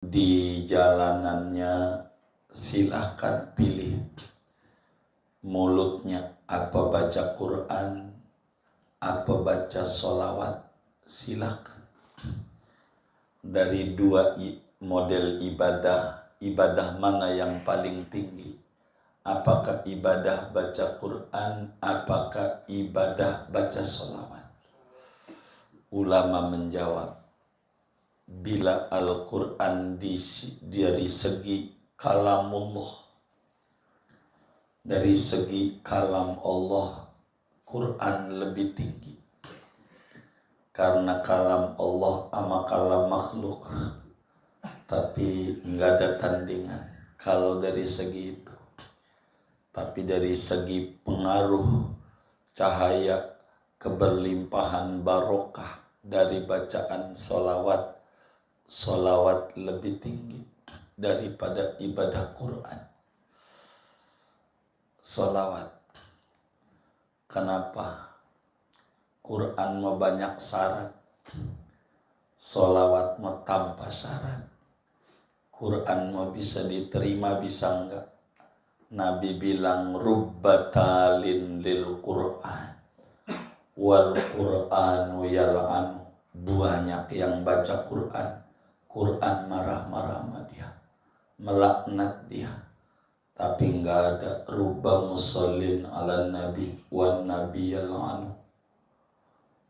Di jalanannya silahkan pilih mulutnya, apa baca Quran, apa baca sholawat, silahkan. Dari dua model ibadah mana yang paling tinggi? Apakah ibadah baca Quran, apakah ibadah baca sholawat? Ulama menjawab, bila Al-Quran dari segi kalamullah, dari segi kalam Allah, Quran lebih tinggi. Karena kalam Allah sama kalam makhluk, tapi nggak ada tandingan kalau dari segi itu. Tapi dari segi pengaruh cahaya keberlimpahan barokah dari bacaan sholawat lebih tinggi daripada ibadah Quran. Sholawat. Kenapa? Quran mah banyak syarat, sholawat mah tanpa syarat. Quran mah bisa diterima, bisa enggak. Nabi bilang rubbatalin lil Quran wal Quranu yal'anu. Banyak yang baca Quran marah-marah sama dia, melaknat dia. Tapi enggak ada rubba musallin ala nabi wan nabi yal'anu.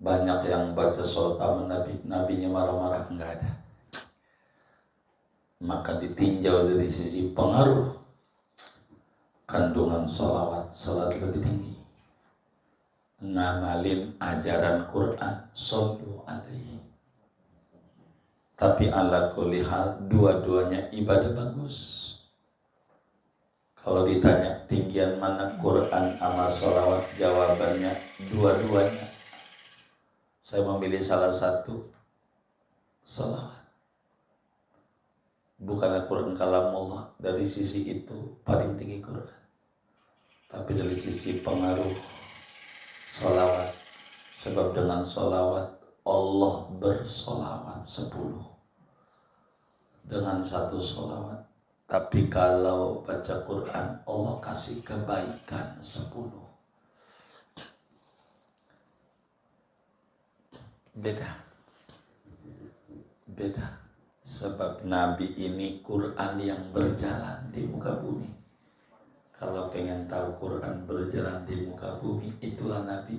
Banyak yang baca sholawat sama nabi, nabinya marah-marah, enggak ada. Maka ditinjau dari sisi pengaruh, kandungan sholawat lebih tinggi. Ngamalin ajaran Quran, shollu alaihi. Tapi ala kulli hal, dua-duanya ibadah bagus. Kalau ditanya tinggian mana Quran sama sholawat, jawabannya dua-duanya. Saya memilih salah satu, sholawat. Bukanlah Quran kalamullah, dari sisi itu paling tinggi Quran. Tapi dari sisi pengaruh, sholawat. Sebab dengan sholawat Allah bersolawat 10 dengan satu sholawat. Tapi kalau baca Quran, Allah kasih kebaikan 10. Beda. Sebab Nabi ini Quran yang berjalan di muka bumi. Kalau pengen tahu Quran berjalan di muka bumi, itulah Nabi.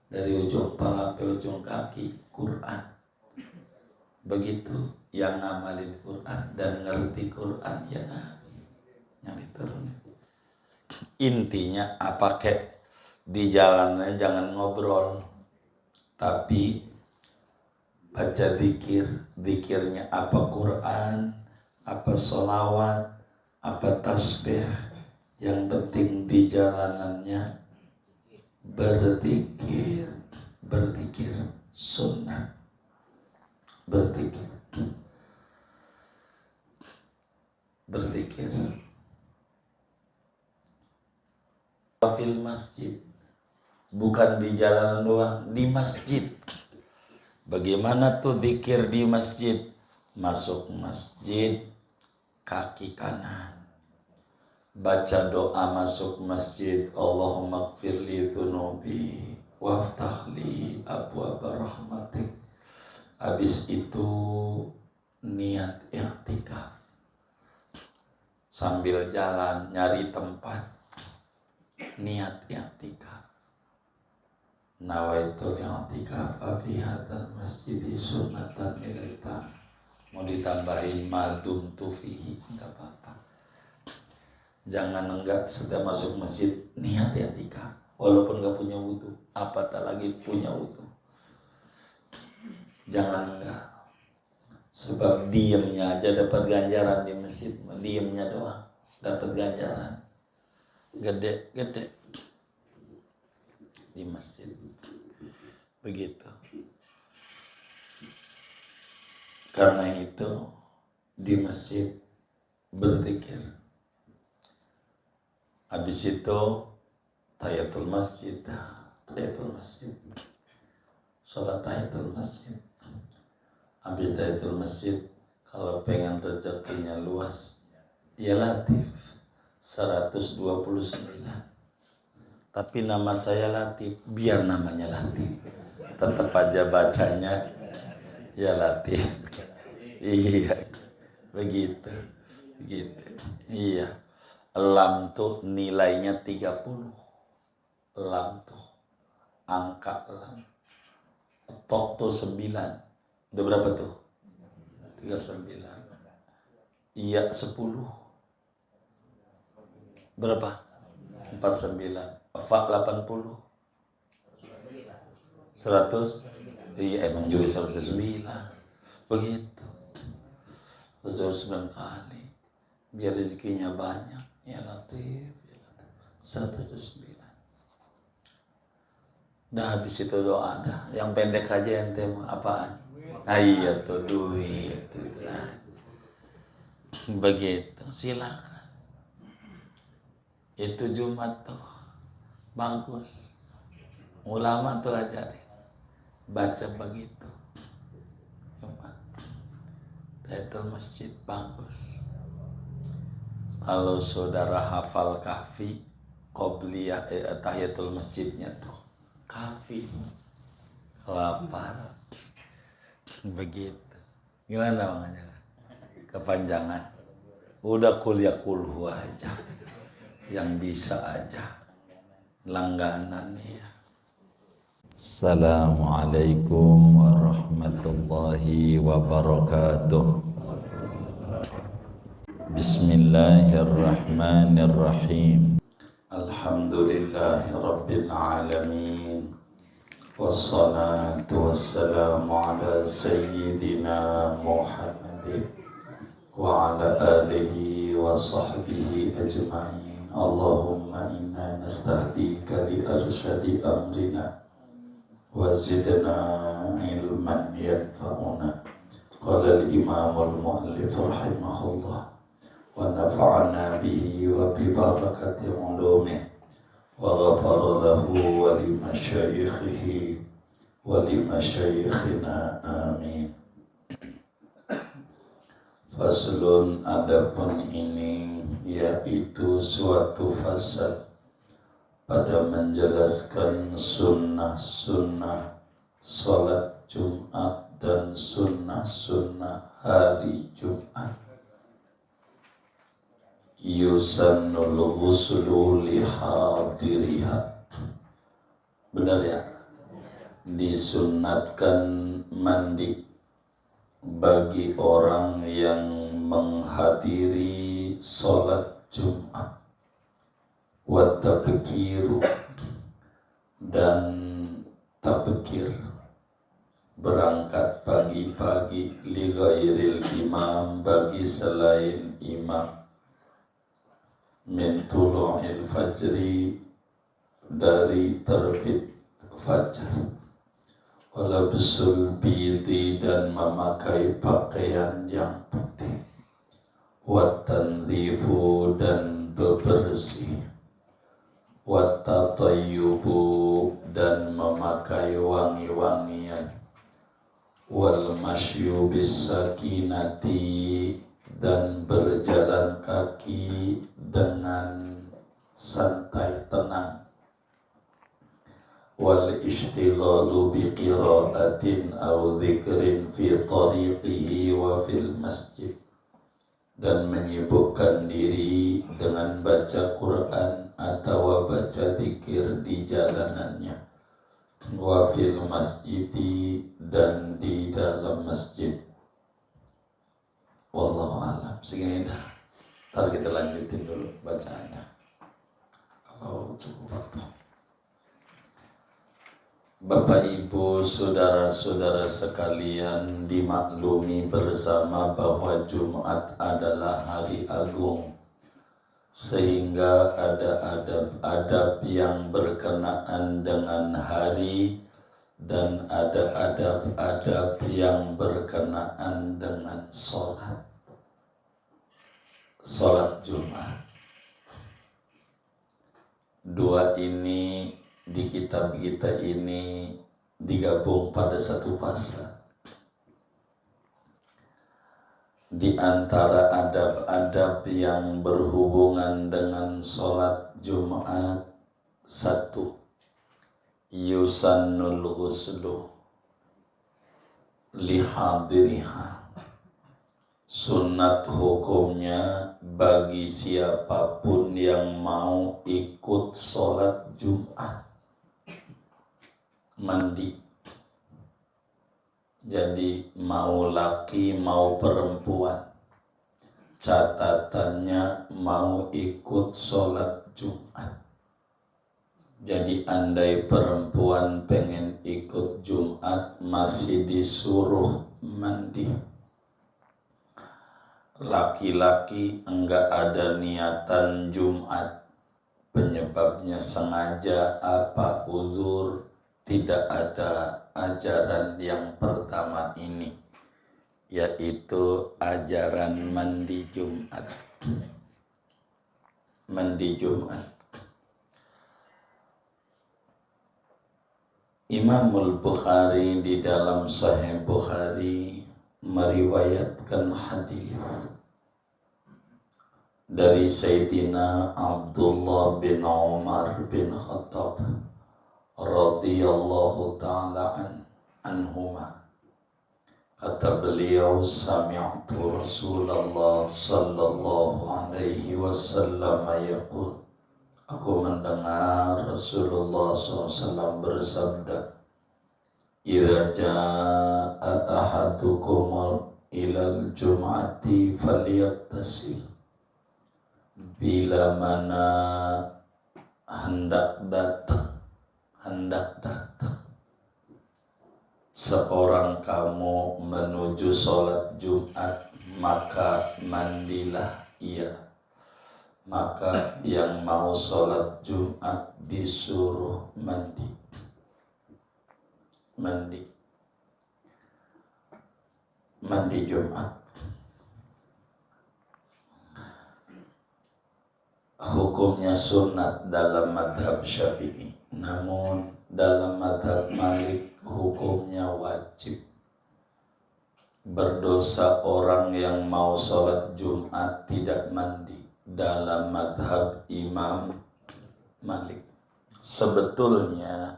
Dari ujung kepala sampai ujung kaki, Quran. Begitu yang ngamalin Quran dan ngerti Quran, ya Nabi yang diturunin. Intinya apa kek, di jalannya jangan ngobrol, tapi baca zikir. Zikirnya apa Quran, apa sholawat, apa tasbih. Yang penting di jalanannya berzikir sunnah, berzikir. Fil masjid, bukan di jalanan doang, di masjid. Bagaimana tuh zikir di masjid? Masuk masjid, kaki kanan, baca doa masuk masjid, Allahumma gfirli dhunubi waftahli abwaaba rahmatik. Habis itu niat i'tikaf. Sambil jalan nyari tempat, niat i'tikaf. Nawaitul i'tikaf fi hadzal masjid sunnatan ilaita. Mau ditambahin madum tufihi, enggak apa-apa. Jangan enggak setiap masuk masjid niat i'tikaf, walaupun enggak punya wudu, apatah lagi punya wudu. Jangan enggak. Sebab diamnya aja dapat ganjaran di masjid, diamnya doang dapat ganjaran gede di masjid. Begitu. Karena itu di masjid berzikir. Habis itu tahiyatul masjid, sholat tahiyatul masjid. Habis tahiyatul masjid, Kalau pengen rezekinya luas, ya Latif 129. Tapi nama saya Latif, biar namanya Latif, tetap aja bacanya ya Latif. Iya, begitu. Begitu. Iya. Lam tuh nilainya 30. Lam tuh angka lam. Tok tuh 9. Udah berapa tuh? 39. Iya 10. Berapa? 49. Fa 80. 100. Iya emang juga 109. Begitu. 109 kali. Biar rezekinya banyak. Ya Latif. 109. Dah habis itu doa dah. Yang pendek aja ente apaan? Iya tuh duit. Nah, begitu. Silakan. Itu Jumat tuh bagus. Ulama tuh ajarin baca begitu. Jumat. Tahiyatul masjid bagus. Kalau saudara hafal kahfi, qobliyah tahiyatul masjidnya tuh kahfi. Lapar. Begitu. Gimana Bang Ajak? Kepanjangan. Udah kuliah kulhu aja. Yang bisa aja. Langganan ya. Assalamualaikum warahmatullahi wabarakatuh. Bismillahirrahmanirrahim. Alhamdulillahi rabbil alamin. Wassalatu wassalamu ala sayyidina Muhammadin wa ala alihi wa sahbihi ajma'in. Allahumma inna nastahdika li arsyadi amrina wa zidna ilman yanfa'una. Qala al-imam al-mu'allif rahimahullah wa nafa'ana bihi wa bi barakati ulumih wa ghafara lahu wa li masyayikhihi wa li masyayikhina amin. Faslun, adapun ini yaitu suatu fasal pada menjelaskan sunnah-sunnah salat Jumat dan sunnah-sunnah hari Jumat. Yusannul ghuslu li hadiriha. Benar ya? Disunnatkan mandi bagi orang yang menghadiri sholat Jumat. Wa tabkiru, dan tabkir, berangkat pagi-pagi, li ghairil imam, bagi selain imam, min tulu'il fajri, dari terbit fajar, wala bisul bidi, dan memakai pakaian yang putih, wa tanzifu, dan bebersih, wa tatayyubu, dan memakai wangi-wangian, wal masyu bis sakinati, dan berjalan kaki dengan santai tenang, wal ishtighalu bi qira'atin aw dzikrin fi tariqihi wa fil masjid, dan menyibukkan diri dengan baca Quran atau baca zikir di jalanannya, wa fil masjidi, dan di dalam masjid. Wallahu a'lam. Segini dah. Ntar kita lanjutin dulu bacanya kalau cukup waktu. Bapak Ibu, saudara-saudara sekalian, dimaklumi bersama bahwa Jumat adalah hari agung, sehingga ada adab-adab yang berkenaan dengan hari dan ada adab-adab yang berkenaan dengan sholat Jumat. Dua ini di kitab kita ini digabung pada satu pasal. Di antara adab-adab yang berhubungan dengan sholat Jumat, satu, yusannul ghuslu lihadiriha. Sunat hukumnya bagi siapapun yang mau ikut sholat Jumat mandi. Jadi mau laki mau perempuan, catatannya mau ikut sholat Jumat. Jadi andai perempuan pengen ikut Jumat masih disuruh mandi. Laki-laki enggak ada niatan Jumat, penyebabnya sengaja apa uzur, tidak ada ajaran yang pertama ini, yaitu ajaran mandi Jumat. Mandi Jumat. Imamul Bukhari di dalam Sahih Bukhari meriwayatkan hadis dari Sayyidina Abdullah bin Umar bin Khattab radhiyallahu ta'ala anhuma. Kata beliau, sami'tu Rasulullah sallallahu alaihi wasallam yaqul, aku mendengar Rasulullah SAW bersabda, idza jaa ahadukum ilal jum'ati falyaghtasil. Bila mana hendak datang seorang kamu menuju sholat Jumat, maka mandilah ia. Maka yang mau sholat Jumat disuruh mandi. Mandi Jumat. Hukumnya sunat dalam madhab Syafi'i, namun dalam madhab Malik hukumnya wajib. Berdosa orang yang mau sholat Jumat tidak mandi dalam madhab Imam Malik. Sebetulnya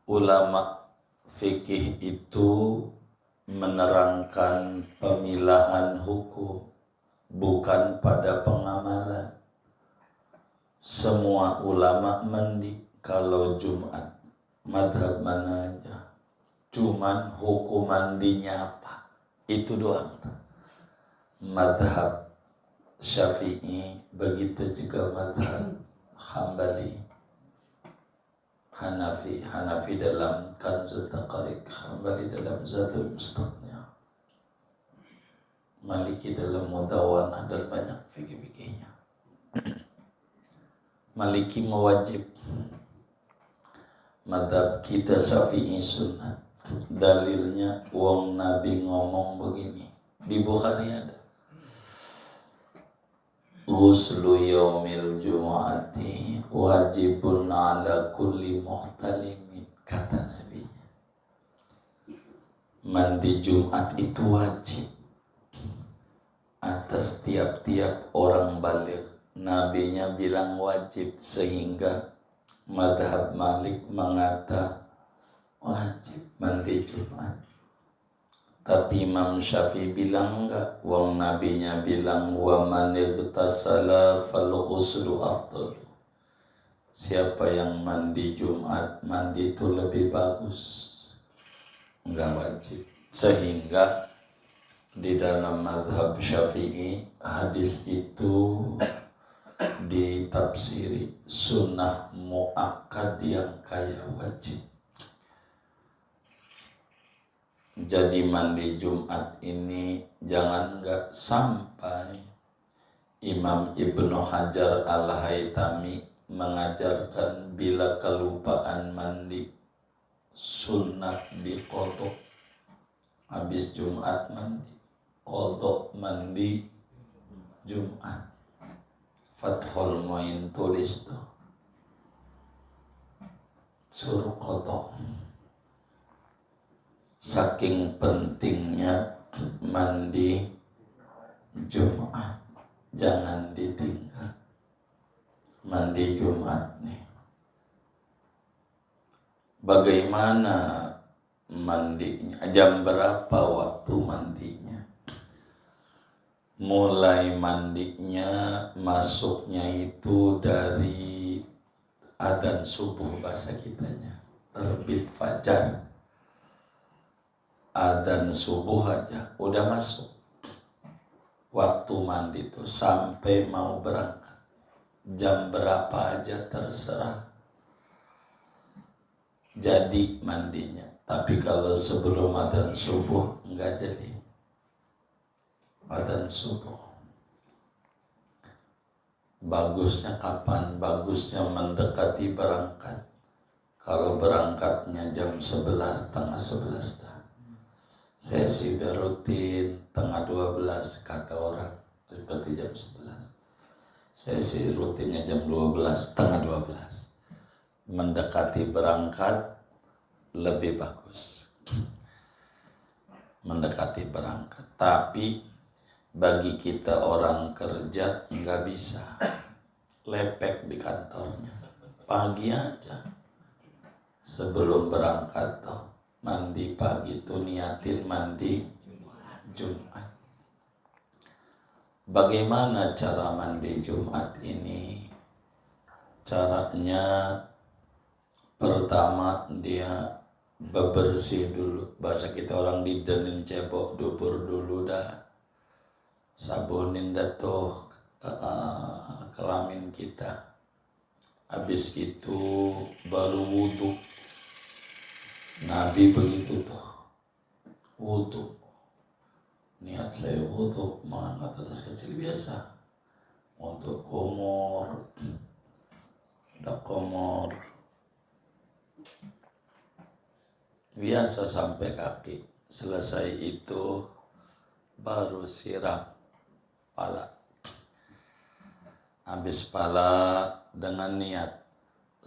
ulama fikih itu menerangkan pemilahan hukum, bukan pada pengamalan. Semua ulama mandi kalau Jumat, madhab mana aja. Cuman hukum mandinya apa, itu doang. Madhab Syafi'i, begitu juga madhab Hambali, Hanafi dalam Kanzul Daqaiq, Hambali dalam Zadul Mustaqnya, Maliki dalam Mudawwanah, dan banyak fikih-fikihnya. Maliki mewajib, madhab kita Syafi'i sunnah. Dalilnya wong Nabi ngomong begini, di Bukhari ada, ghuslu yaumil jumu'ati wajibun ala kulli muhtalimin. Kata Nabi, mandi Jumat itu wajib atas tiap-tiap orang baligh. Nabinya bilang wajib, sehingga madhab Malik mengata wajib mandi Jumat. Tapi Imam Syafi'i bilang enggak. Wong nabinya bilang wa man igtasala fal ghuslu afdal. Siapa yang mandi Jumat, mandi itu lebih bagus, enggak wajib. Sehingga di dalam mazhab Syafi'i hadis itu ditafsiri sunnah muakkad yang kaya wajib. Jadi mandi Jumat ini jangan enggak sampai. Imam Ibnu Hajar Al-Haytami mengajarkan bila kelupaan mandi sunat diqodok. Habis Jumat mandi, qodok mandi Jumat. Fathul Muin tulis tuh, suruh qodok. Saking pentingnya mandi Jumat, jangan ditinggal. Mandi Jumat nih, bagaimana mandinya, jam berapa waktu mandinya? Mulai mandinya, masuknya itu dari adzan subuh bahasa kitanya, terbit fajar, adzan subuh aja udah masuk waktu mandi itu sampai mau berangkat, jam berapa aja terserah jadi mandinya. Tapi kalau sebelum adzan subuh enggak jadi. Adzan subuh bagusnya kapan? Bagusnya mendekati berangkat. Kalau berangkatnya jam 11, setengah 11 dah. Saya sih udah rutin tengah 12 kata orang, seperti jam 11. Saya sih rutinnya jam 12, setengah 12. Mendekati berangkat lebih bagus. Mendekati berangkat. Tapi bagi kita orang kerja nggak bisa lepek di kantornya, pagi aja sebelum berangkat toh mandi pagi tuh niatin mandi Jumat. Bagaimana cara mandi Jumat ini? Caranya pertama dia bebersih dulu, bahasa kita orang didenin cebok dubur dulu dah, sabunin dah tuh kelamin kita. Habis itu baru wudhu. Nabi begitu tuh, wudhu. Niat saya wudhu mengangkat atas kecil biasa. Untuk komor, ada komor biasa sampai kaki. Selesai itu baru siram pala. Habis pala dengan niat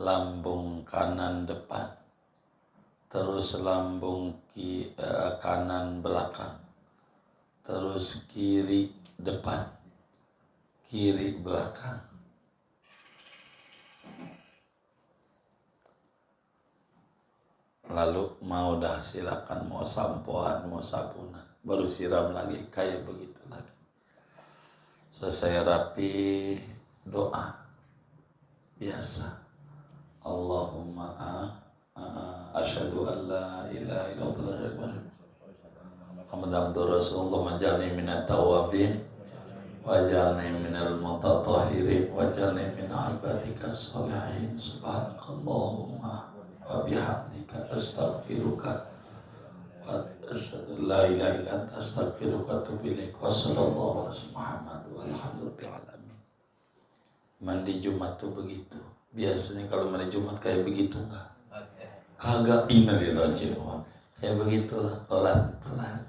lambung kanan depan, terus lambung kanan belakang, terus kiri depan, kiri belakang. Lalu mau dah silakan, mau sampoan, mau sabunan, baru siram lagi kayak begitu lagi. Selesai rapi, doa biasa. Allahumma asyhadu an la ilaha illallah Muhammad abdur Rasulullah majalni minat tawabin wajalni minal mutatahhirin wajalni min ibadikas sholihin. Subhanakallahumma wa bihamdika astaghfiruka wa asyhadu la ilaha illa anta astaghfiruka wa atubu ilaik. Wassallallahu ala Muhammad walhamdulillahi alamin. Mandi Jumat tuh begitu. Biasanya kalau mandi Jumat kayak begitu enggak? Kagak, innalillahi. Kayak begitulah, pelan-pelan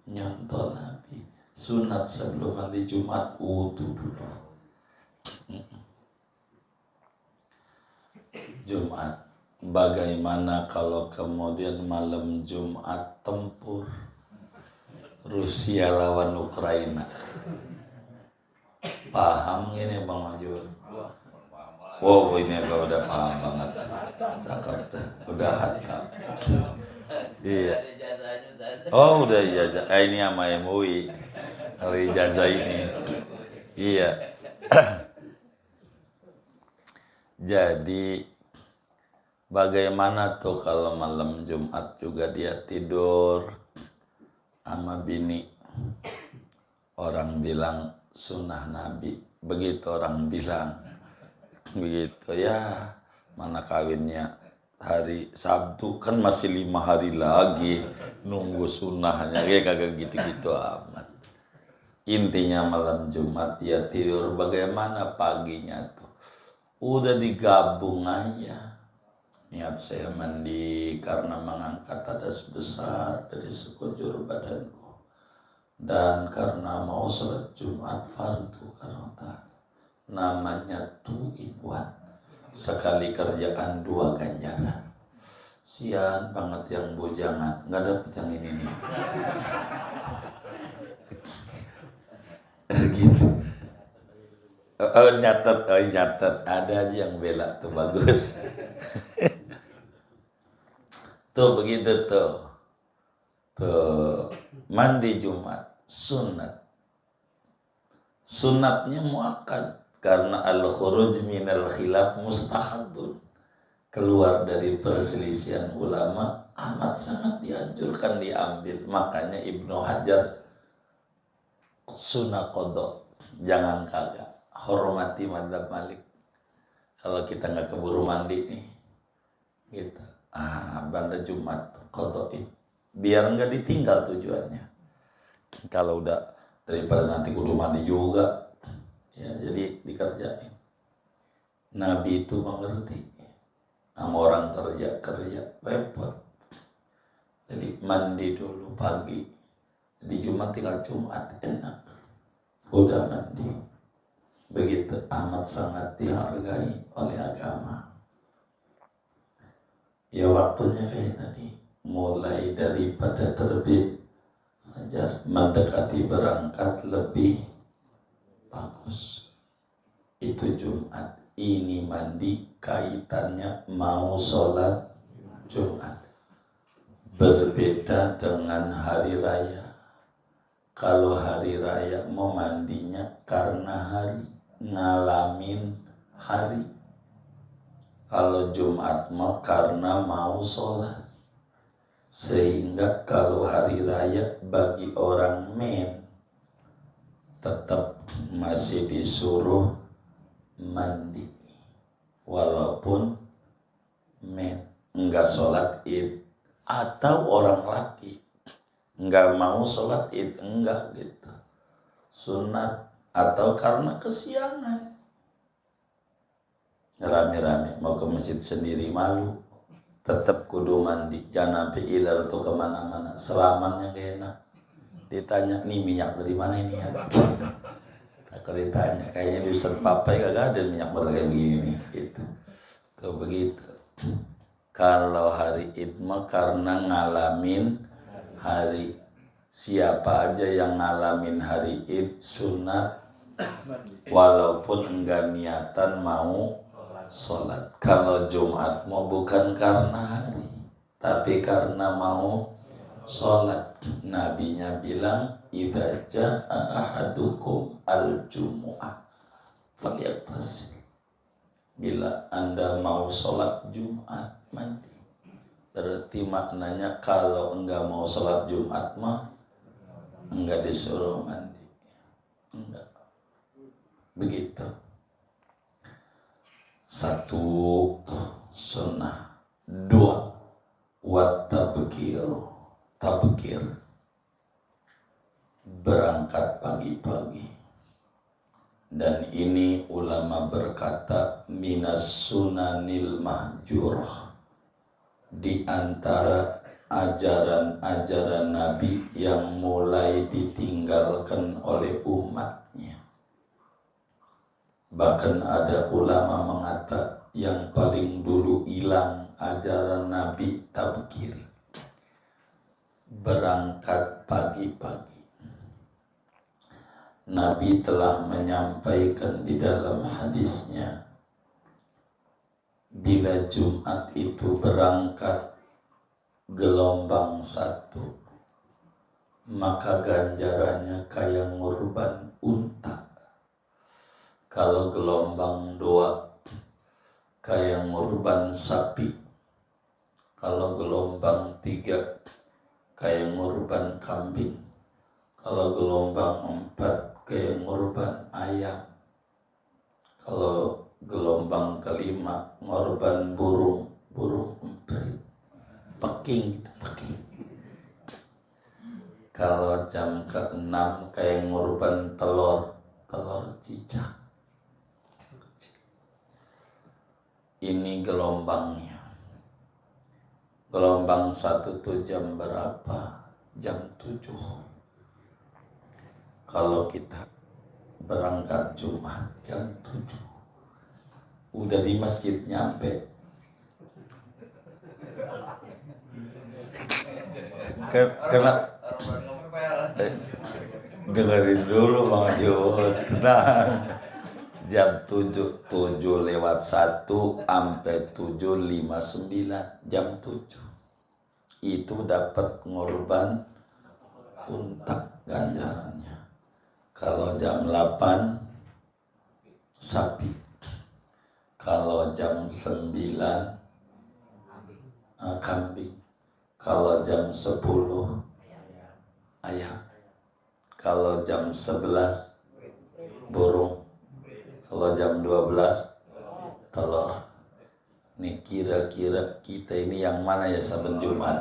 nyontoh Nabi. Sunat sebelum mandi Jumat wudu dulu. Jumat. Bagaimana kalau kemudian malam Jumat tempur Rusia lawan Ukraina? Paham ini Bang Majur? Wow, ini agak udah paham banget. Cakep tuh, udah hatam. Iya. Oh, udah ijazah. Ini sama MUI. Kalau ijazah ini. Iya. Jadi bagaimana tuh kalau malam Jumat juga dia tidur sama bini? Orang bilang sunnah Nabi. Begitu orang bilang. Begitu ya, mana kawinnya hari Sabtu kan masih 5 hari lagi nunggu sunnahnya, kayak kagak gitu-gitu amat. Intinya malam Jumat ya tidur, bagaimana paginya tuh udah digabung aja. Niat saya mandi karena mengangkat hadas besar dari sekujur badanku dan karena mau sholat Jumat fardu karena namanya tuh ibuan, sekali kerjaan 2 ganjaran. Sian banget yang bujangan, nggak dapet yang ini nih. Gitu. Nyatet, ada aja yang bela tuh bagus. Tuh begitu tuh. Tuh mandi Jumat sunat. Sunatnya muakkad karena al-khuruj minal khilaf mustahabun. Keluar dari perselisihan ulama amat sangat dianjurkan diambil. Makanya Ibnu Hajar sunnah qadha, jangan kagak, hormati madzhab Malik. Kalau kita nggak keburu mandi nih gitu, pada Jumat qadhain biar nggak ditinggal tujuannya. Kalau udah daripada nanti kudu mandi juga ya, jadi dikerjain. Nabi itu mengerti sama orang kerja repot, jadi mandi dulu pagi. Di Jumat tinggal Jumat enak, udah mandi. Begitu amat sangat dihargai oleh agama. Ya waktunya kayak tadi, mulai daripada terbit fajar mendekati berangkat lebih bagus. Itu Jumat. Ini mandi kaitannya mau sholat Jumat. Berbeda dengan hari raya. Kalau hari raya mau mandinya karena hari, ngalamin hari. Kalau Jumat mau karena mau sholat. Sehingga kalau hari raya bagi orang men tetap masih disuruh mandi walaupun men enggak sholat id, atau orang laki enggak mau sholat id, enggak gitu, sunat, atau karena kesiangan rame-rame mau ke masjid sendiri malu, tetap kudu mandi. Jangan sampai iler tuh kemana-mana, selamannya gak enak. Ditanya, nih minyak dari mana ini ya? Kalau ditanya, kayaknya di Ustaz Papai kagak ada minyak berlagak begini gitu. Tuh begitu. Kalau hari Id mah karena ngalamin hari. Siapa aja yang ngalamin hari Id sunat walaupun enggak niatan mau sholat. Kalau Jumat mau bukan karena hari, tapi karena mau sholat. Nabinya bilang, idza jaa ahadukum al-jumu'ah falyaghtasil. Bila Anda mau sholat Jumat, mandi. Berarti maknanya kalau enggak mau sholat Jumat mah enggak disuruh mandi. Enggak. Begitu. Satu, sunnah. Dua, wat tabkir, berangkat pagi-pagi. Dan ini ulama berkata minas sunanil mahjurah, di antara ajaran-ajaran Nabi yang mulai ditinggalkan oleh umatnya. Bahkan ada ulama mengatakan yang paling dulu hilang ajaran Nabi tabkir, berangkat pagi-pagi. Nabi telah menyampaikan di dalam hadisnya, bila Jumat itu berangkat gelombang satu, maka ganjarannya kayak ngurban unta. Kalau gelombang dua, kayak ngurban sapi. Kalau gelombang tiga, kayak ngurban kambing. Kalau gelombang empat, kayak ngurban ayam. Kalau gelombang kelima, ngorban burung emprit, peking. Kalau jam ke-6 kayak ngorban telur cicak. Ini gelombangnya. Gelombang satu tuh jam berapa? Jam 7. Kalau kita berangkat Jumat jam 7, udah di masjid nyampe. Dengerin dulu Bang Jod, tenang. Jam 7 sampai 7:59, jam 7 itu dapat ngorban untak ganjarannya. Kalau jam 8 sapi, kalau jam 9 kambing, kalau jam 10 ayam, kalau jam 11 burung, kalau jam 12 telur. Nih kira-kira kita ini yang mana ya saben Jumat?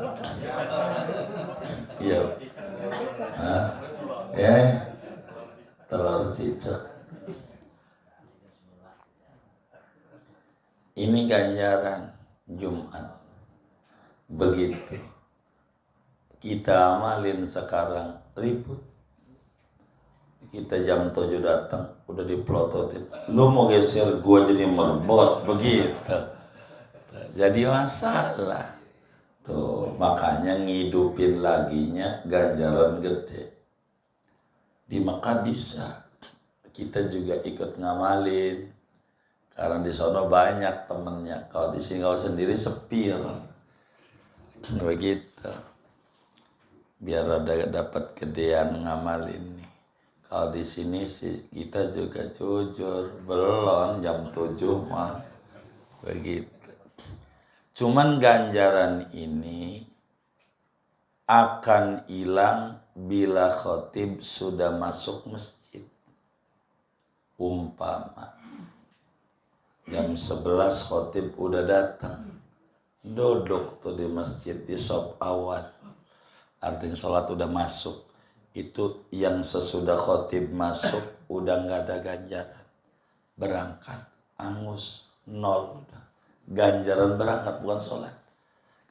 Iya. Ya, telur cicak. Ini ganjaran Jumat. Begitu. Kita amalin sekarang ribut. Kita jam 7 datang, udah dipelototin. Lu mau geser gua jadi merbot, begitu. Jadi masalah. Tuh, makanya ngidupin laginya ganjaran gede. Di Mekah bisa. Kita juga ikut ngamalin. Karena di sono banyak temennya. Kalau di sini kalau sendiri sepir. Begitu. Biar ada dapat gedean ngamalin nih. Kalau di sini sih kita juga jujur, belum jam 7 mah begitu. Cuman ganjaran ini akan hilang bila khotib sudah masuk masjid. Umpama jam 11 khotib udah datang, duduk tuh di masjid di shop awal, artinya sholat udah masuk. Itu yang sesudah khotib masuk udah nggak ada ganjaran, berangkat angus nol. Ganjaran berangkat bukan sholat,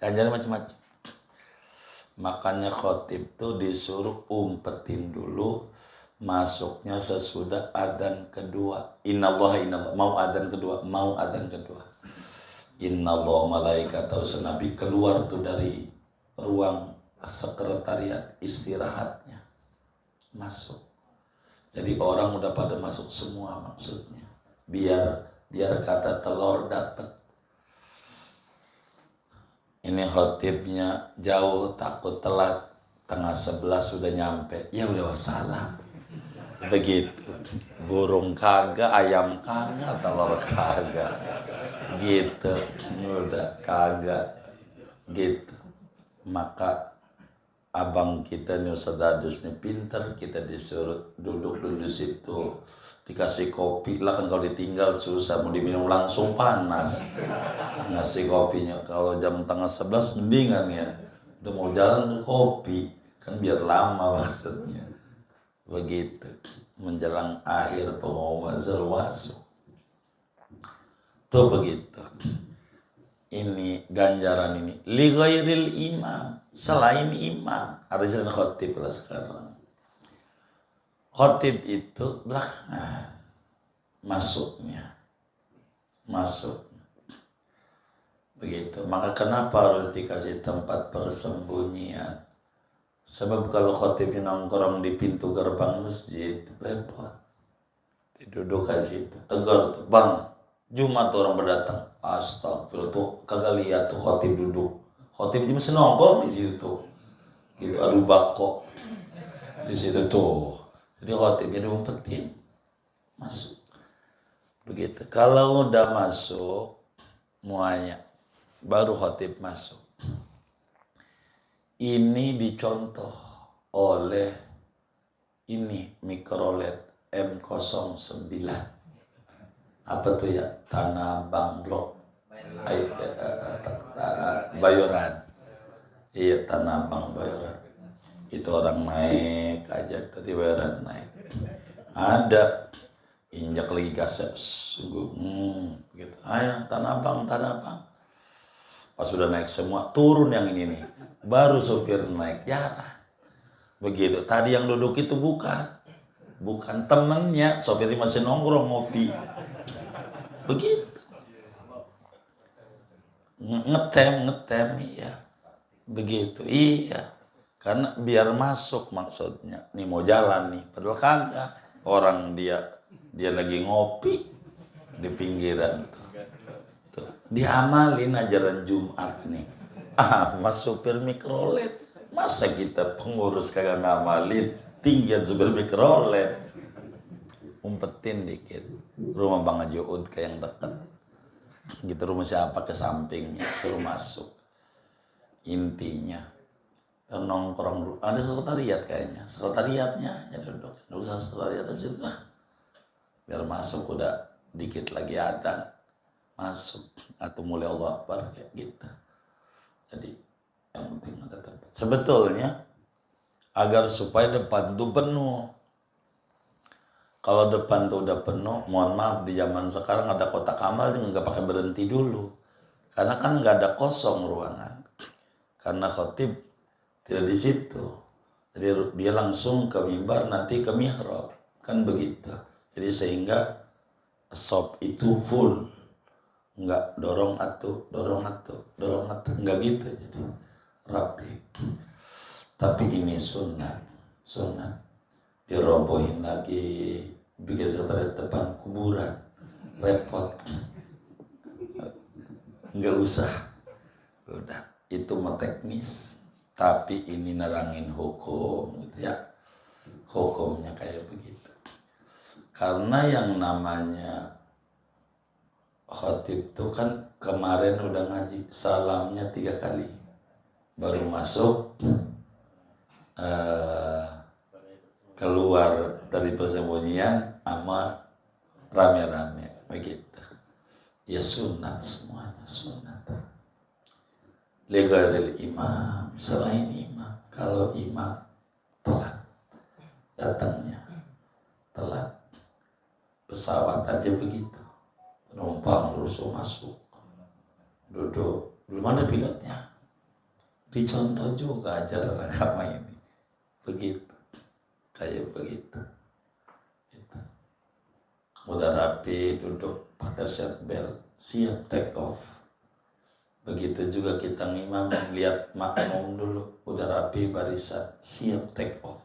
ganjaran macam-macam. Makanya khotib tuh disuruh umpetin dulu, masuknya sesudah adzan kedua. Innallaha mau adzan kedua, Innallaha malaikatahu, Nabi keluar tuh dari ruang sekretariat istirahatnya, masuk. Jadi orang udah pada masuk semua, maksudnya biar kata telur dapat. Ini khotibnya jauh, takut telat, 10:30 sudah nyampe, ya udah wassalam. Begitu. Burung kagak, ayam kagak, telur kagak. Gitu. Udah kagak. Gitu. Maka abang kita nih Ustaz Dadus nih pinter, kita disuruh duduk di situ, dikasih kopi lah, kan kalau ditinggal susah, mau diminum langsung panas. Ngasih kopinya kalau jam 10:30 mendingan ya, itu mau jalan ke kopi kan biar lama maksudnya. Begitu menjelang akhir pengumuman suruh masuk tuh begitu. Ini ganjaran ini li ghairil imam, selain imam. Ada jalan khotib lah sekarang. Khotib itu belakangan masuknya. Begitu. Maka kenapa harus dikasih tempat persembunyian? Sebab kalau khotibnya nongkrong di pintu gerbang masjid, repot. Duduk ke situ, tegar tuh, bang, Jumat orang berdatang. Astagfirullah, tuh kagak lihat tuh khotib duduk. Khotib masih nongkrong di situ tuh. Gitu, adu bako di situ tuh. Jadi khotibnya diumpetin masuk. Begitu. Kalau udah masuk muanya, baru khotib masuk. Ini dicontoh oleh ini mikrolet M09. Apa tuh ya? Tanah Abang Blok Bayoran. Iya, Tanah Abang Bayoran. Itu orang naik aja tadi, Bayoran naik. Ada injak lagi gasnya, gitu. Ayo Tanah Abang. Pas sudah naik semua, turun yang ini nih. Baru sopir naik, jalan. Begitu. Tadi yang duduk itu bukan temennya, sopirnya masih nongkrong ngopi. Begitu. Ngetem ya. Begitu. Iya. Karena biar masuk maksudnya. Nih mau jalan nih, padahal kagak. Orang dia lagi ngopi di pinggiran tuh. Tuh. Diamalin ajaran Jumat nih. Mas supir mikrolet. Masa kita pengurus kagak ngamalin tinggian supir mikrolet. Umpetin dikit. Rumah Bang Haji Ud ke yang dekat. Gitu rumah siapa ke sampingnya, suruh masuk. Intinya nongkrong dulu. Ada sekretariat kayaknya. Sekretariatnya aja duduk. Duduk sekretariat di situ lah. Biar masuk udah dikit lagi ada. Masuk. Atau mulai Allah Akbar kayak gitu. Jadi yang penting ada tempat. Sebetulnya agar supaya depan itu penuh. Kalau depan tuh udah penuh, mohon maaf di zaman sekarang ada kotak amal juga nggak pakai berhenti dulu. Karena kan nggak ada kosong ruangan. Karena khotib tidak di situ. Jadi dia langsung ke mimbar, nanti ke mihrab. Kan begitu. Jadi sehingga sop itu full. Enggak dorong atuh. Enggak gitu. Jadi rapi. Tapi ini sunat. Dirobohin lagi. Bikin sekretariat depan kuburan. Repot. Enggak usah. Udah. Itu mah teknis. Tapi ini nerangin hukum gitu ya. Hukumnya kayak begitu. Karena yang namanya khotib itu kan kemarin udah ngaji salamnya 3 kali. Baru masuk keluar dari persembunyian sama rame-rame begitu. Ya sunat semuanya sunat. Legharil imam, selain imam. Kalau imam telat datangnya, telat pesawat aja begitu, penumpang terus masuk, duduk, belum ada pilotnya. Dicontoh juga ajaran agama ini, begitu, kayak begitu. Gitu. Udah rapi, duduk pakai seatbelt, siap take off. Begitu juga kita ngimam lihat makmum dulu, udah rapi barisan, siap take off.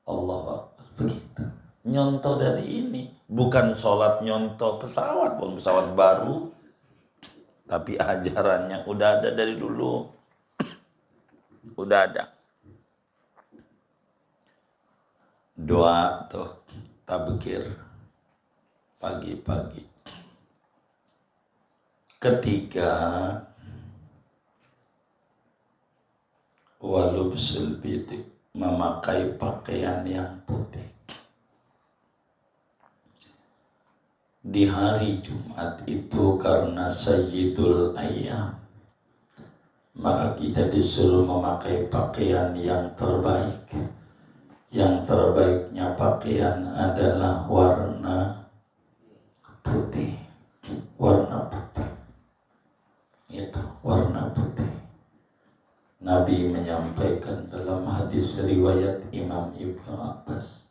Allah Akbar, begitu. Nyontoh dari ini, bukan sholat nyontoh pesawat, pun pesawat baru, tapi ajarannya udah ada dari dulu, udah ada. Doa tuh, tabkir pagi-pagi. Ketiga, walubsul bidik, memakai pakaian yang putih. Di hari Jumat itu karena Sayyidul Ayyam, maka kita disuruh memakai pakaian yang terbaik. Yang terbaiknya pakaian adalah warna putih. Warna putih. Itu warna putih. Nabi menyampaikan dalam hadis riwayat Imam Ibnu Abbas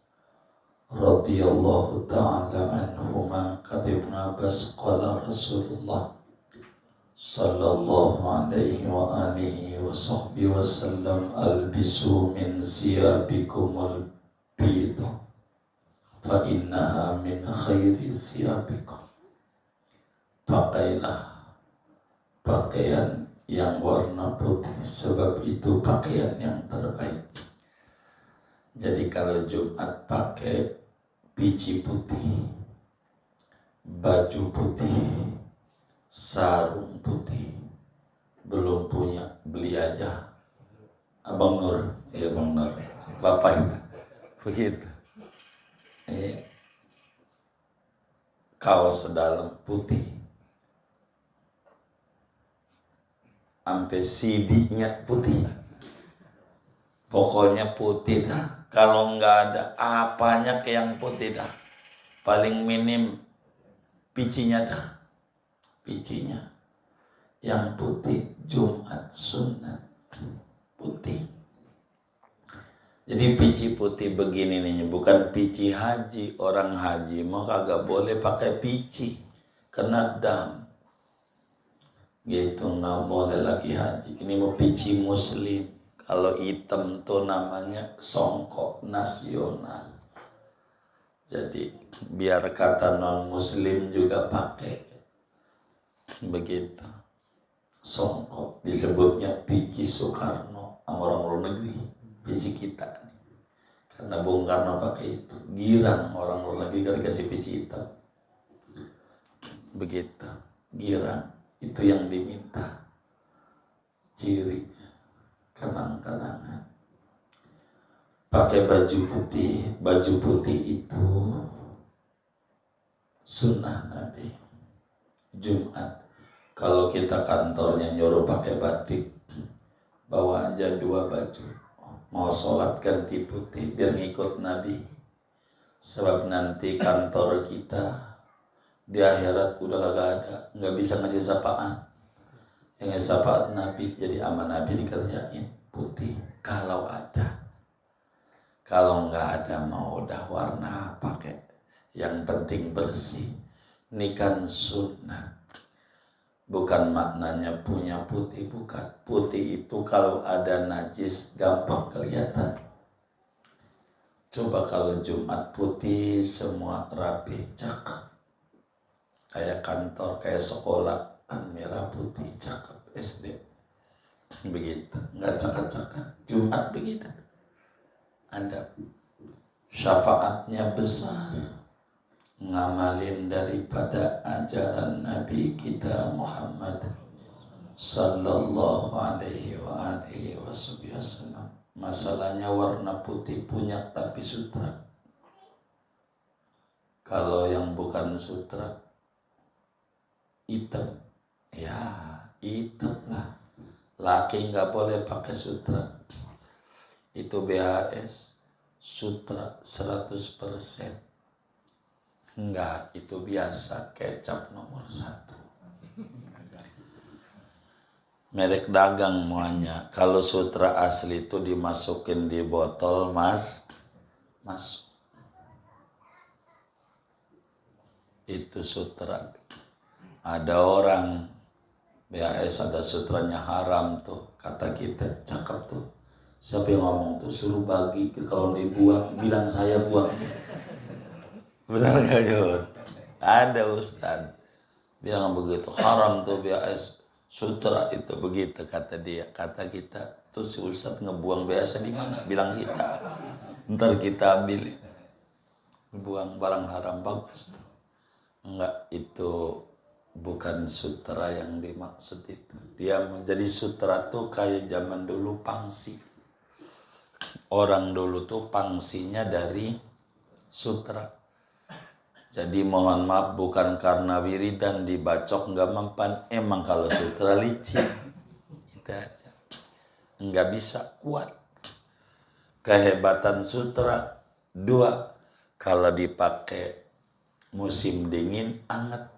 radhiyallahu ta'ala anhuma, kata Ibnu Abbas, qala Rasulullah sallallahu alaihi wa alihi wa sahbihi wasallam, albisu min siyabikumul bidha fa innaha min khairi siyabikum. Pakailah pakaian yang warna putih, sebab itu pakaian yang terbaik. Jadi kalau Jumat pakai biji putih, baju putih, sarung putih, belum punya, beli aja. Abang Nur, ya Bang Nur, Bapak begitu. Kaos sedalam putih, sampai CD-nya putih, pokoknya putih dah. Kalau nggak ada apanya ke yang putih dah, paling minim bicinya dah, bicinya yang putih. Jumat sunat putih. Jadi pici putih begini nih, bukan pici haji. Orang haji mau kagak boleh pakai pici, kena dam. Gitu, nggak boleh lagi haji. Ini mau pici muslim, Kalau hitam tuh namanya songkok nasional. Jadi biar kata non muslim juga pakai begitu. Songkok disebutnya biji Soekarno sama orang luar negeri, biji kita. Karena Bung Karno pakai itu. Girang orang luar negeri kan dikasih biji hitam. Begitu. Girang itu yang diminta. Ciri kenang-kenangan. Pakai baju putih. Baju putih itu sunnah Nabi. Jumat kalau kita kantornya nyuruh pakai batik, bawa aja 2 baju. Mau sholat ganti putih biar ngikut Nabi. Sebab nanti kantor kita di akhirat udah kagak ada, nggak bisa ngasih sapaan. Yang sapaan Nabi, jadi sama Nabi dikerjain putih kalau ada. Kalau nggak ada mau udah warna pakai, yang penting bersih. Ini kan sunnah. Bukan maknanya punya putih, bukan. Putih itu kalau ada najis gampang kelihatan. Coba kalau Jumat putih semua rapi, cakep. Kayak kantor, kayak sekolah, kan merah putih, cakep SD. Begitu, nggak cakep-cakep. Jumat begitu. Ada syafaatnya besar. Ngamalin daripada ajaran Nabi kita Muhammad sallallahu alaihi wa alihi wasallam. Masalahnya warna putih punya tapi sutra. Kalau yang bukan sutra hitam, ya hitam lah. Laki nggak boleh pakai sutra. Itu BHS sutra 100%. Enggak, itu biasa kecap nomor 1. Merek dagang muanya. Kalau sutra asli itu dimasukin di botol masuk. Itu sutra. Ada orang BAS ada sutranya haram tuh, kata kita cakep tuh. Siapa yang ngomong tuh suruh bagi, kalau dibuang bilang saya buang. Benar gak Jod? Ada Ustaz bilang begitu, haram tuh BAS sutra itu begitu kata dia. Kata kita tuh si Ustaz ngebuang biasa di mana? Bilang kita. Ntar kita ambil. Buang barang haram bagus tuh. Enggak, itu bukan sutra yang dimaksud itu. Dia menjadi sutra tuh kayak zaman dulu pangsi. Orang dulu tuh pangsinya dari sutra. Jadi mohon maaf bukan karena wiridan dibacok nggak mempan. Emang kalau sutra licin. Itu aja. Nggak bisa kuat. Kehebatan sutra 2. Kalau dipakai musim dingin anget.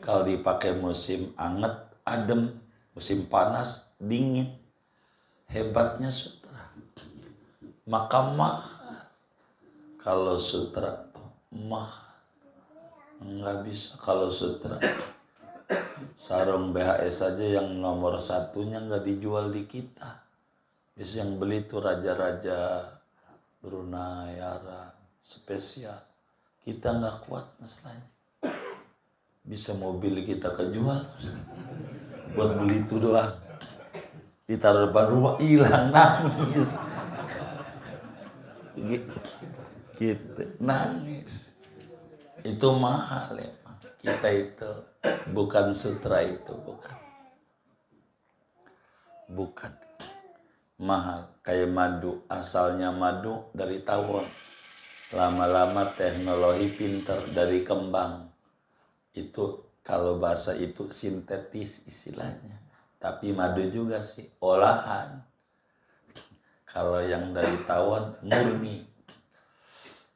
Kalau dipakai musim anget adem. Musim panas dingin. Hebatnya sutra. Maka mahal. Kalau sutra tuh mahal. Nggak bisa kalau sutra. Sarung BHS saja yang nomor 1-nya nggak dijual di kita. Bisa yang beli tuh raja-raja Brunei, Arab, spesial. Kita nggak kuat masalahnya. Bisa mobil kita kejual buat beli itu doang. Ditaruh depan rumah hilang, nangis. Gitu, nangis. Itu mahal ya Pak. Kita itu bukan sutra itu, bukan mahal. Kayak madu, asalnya madu dari tawon. Lama-lama teknologi pinter dari kembang. Itu kalau bahasa itu sintetis istilahnya. Tapi madu juga sih olahan. Kalau yang dari tawon murni.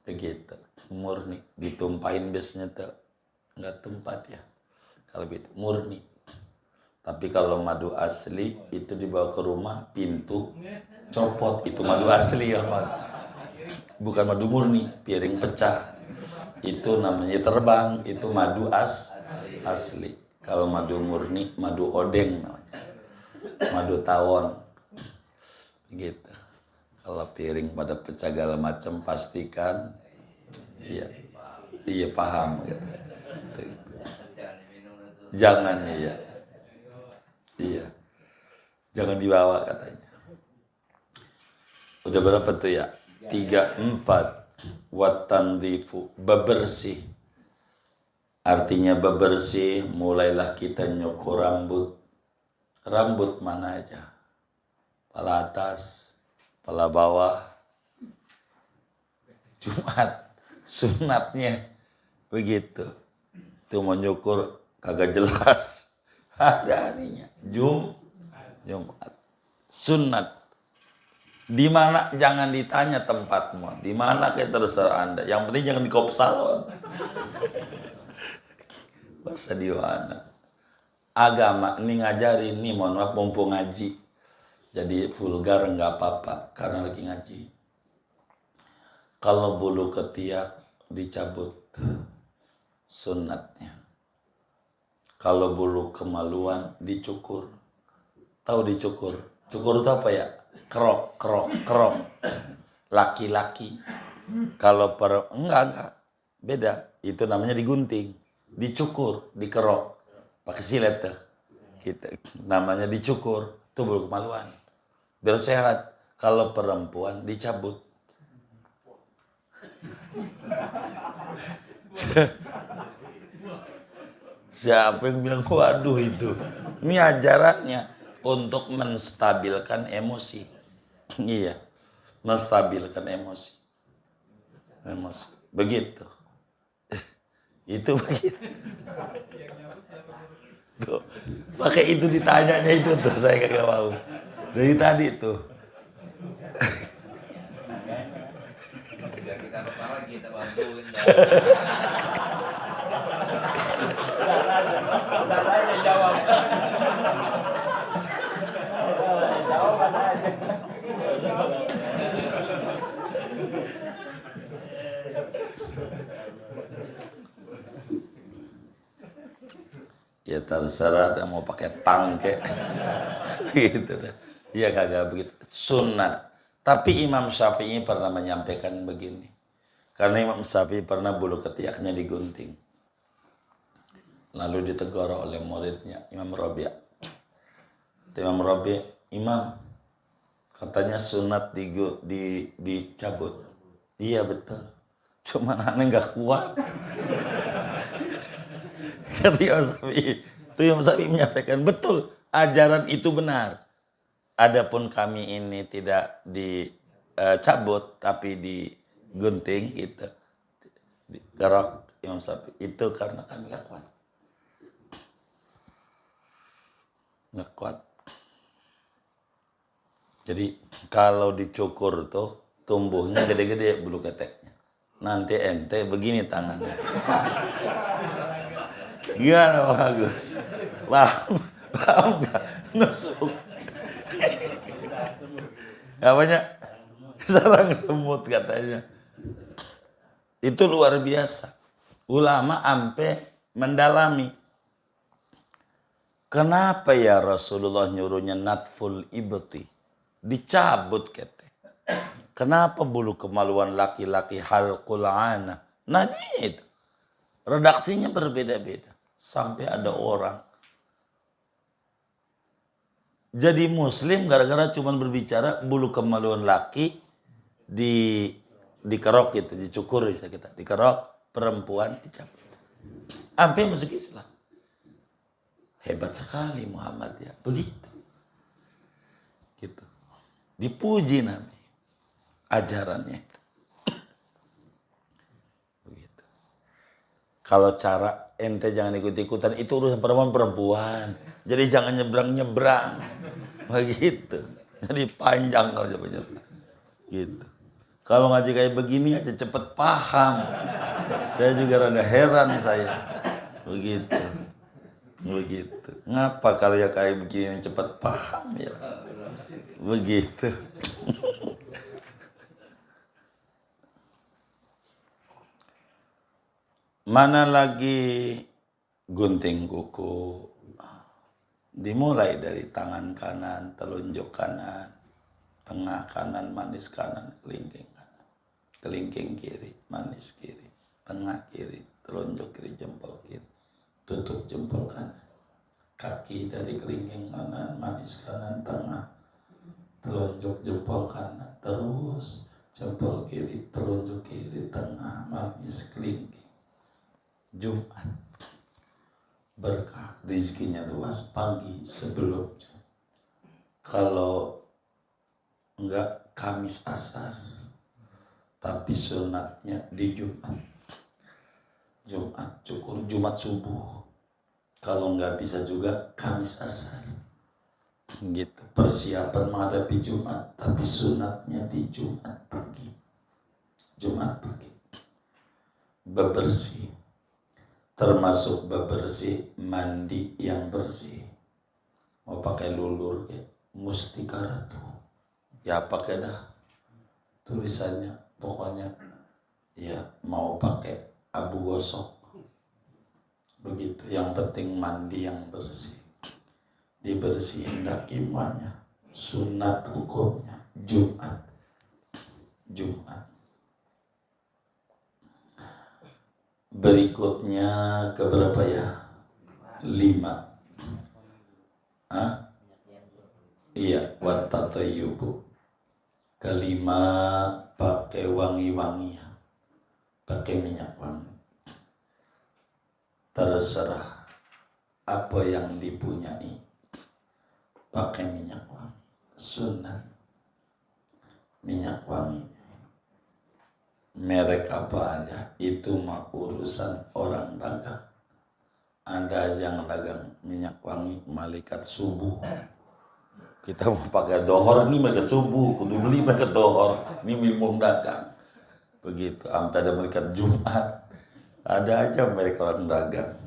Begitu. Murni ditumpahin biasanya tuh nggak tempat ya kalau gitu murni. Tapi kalau madu asli itu dibawa ke rumah pintu copot, itu madu asli ya Pak. Bukan madu murni piring pecah, itu namanya terbang, itu madu asli. Kalau madu murni madu odeng namanya, madu tawon Gitu. Kalau piring pada pecah segala macam pastikan iya paham gitu. Jangan iya jangan dibawa katanya. Udah berapa tuh ya? 3, 4. Watandifu, bebersih. Artinya bebersih, mulailah kita nyukur rambut. Rambut mana aja? Kepala atas, kepala bawah. Jumat, sunatnya begitu. Itu mau nyukur kagak jelas. Ada harinya. Jumat. Sunat. Di mana jangan ditanya tempatmu, di mana kayak terserah Anda. Yang penting jangan di kopsalon. Masa di mana? Agama ini ngajarin nih, mohon maaf mumpung ngaji. Jadi vulgar nggak apa-apa karena lagi ngaji. Kalau bulu ketiak dicabut sunatnya. Kalau bulu kemaluan dicukur. Tahu dicukur? Cukur itu apa ya? Kerok. Laki-laki. Kalau enggak. Beda. Itu namanya digunting. Dicukur, dikerok. Pakai silet tuh. Namanya dicukur. Itu bulu kemaluan. Biar sehat. Kalau perempuan dicabut. Siapa yang bilang waduh itu? Ini ajarannya untuk menstabilkan emosi. Iya. Menstabilkan emosi. Begitu. Itu begitu. Tuh. Pakai itu ditanyanya itu tuh saya kagak mau. Dari tadi tuh. Kita kepala kita bantuin. Jawab. Jawaban aja. Ya terserah ada mau pakai tangke. Gitu deh. Ya kagak begitu. Sunat. Tapi Imam Syafi'i pernah menyampaikan begini. Karena Imam Syafi'i pernah bulu ketiaknya digunting. Lalu ditegur oleh muridnya Imam Rabi'. Imam Rabi', Imam, katanya sunat dicabut. Iya betul. Cuman aneh nggak kuat. Kata Imam Syafi'i. Itu Imam Syafi'i menyampaikan betul. Ajaran itu benar. Adapun kami ini tidak dicabut tapi digunting gitu. Gerok Imam Syafi'i. Itu karena kami nggak kuat. Nggak kuat. Jadi kalau dicukur tuh tumbuhnya gede-gede bulu keteknya. Nanti ente begini tangannya. Gimana Bang Agus? Paham nggak? Nusuk. Apanya? Sarang semut katanya. Itu luar biasa. Ulama ampe mendalami. Kenapa ya Rasulullah nyuruhnya natful ibti? Dicabut kete. Kenapa bulu kemaluan laki-laki halqul ana? Nabi itu. Redaksinya berbeda-beda. Sampai ada orang jadi muslim gara-gara cuma berbicara bulu kemaluan laki dikerok gitu, dicukur bisa kita. Dikerok, perempuan dicabut. Sampai masuk Islam. Hebat sekali Muhammad ya. Begitu. Gitu. Dipuji Nabi. Ajarannya. Begitu. Kalau cara ente jangan ikut-ikutan, itu urusan perempuan. Jadi jangan nyebrang-nyebrang. Begitu. Jadi panjang kalau nyebrang. Gitu. Kalau ngaji kayak begini aja cepet paham. Saya juga rada heran saya. Begitu. Begitu. Ngapa kalau ya kayak begini cepet paham ya? Begitu. Mana lagi gunting kuku? Dimulai dari tangan kanan, telunjuk kanan, tengah kanan, manis kanan, kelingking kanan, kelingking kiri, manis kiri, tengah kiri, telunjuk kiri, jempol kiri, tutup jempol kanan, kaki dari kelingking kanan, manis kanan, tengah, telunjuk jempol kanan, terus jempol kiri, telunjuk kiri, tengah, manis, kelingking. Jumat berkah, rizkinya luas, pagi sebelum. Kalau enggak Kamis asar, tapi sunatnya di Jumat. Jumat cukur, Jumat subuh. Kalau enggak bisa juga Kamis asar. Gitu. Persiapan menghadapi Jumat, tapi sunatnya di Jumat pagi. Jumat pagi. Bebersih. Termasuk bebersih, mandi yang bersih. Mau pakai lulur ya, mustika ratu. Ya pakai dah. Tulisannya pokoknya ya mau pakai abu gosok. Begitu, yang penting mandi yang bersih. Dibersihin dakimanya. Sunat hukumnya Jumat. Jumat. Berikutnya keberapa ya? 5. Iya, watatayubu. Kelima, pakai wangi-wangian. Pakai minyak wangi. Terserah apa yang dipunyai. Pakai minyak wangi. Sunnah. Minyak wangi. Merek apa aja, itu mah urusan orang dagang. Ada yang dagang minyak wangi malaikat subuh. Kita mau pakai dohor, ini mereka subuh, kudu beli mereka dohor, ini minum dagang. Begitu, sampai ada malaikat Jumat. Ada aja mereka orang dagang.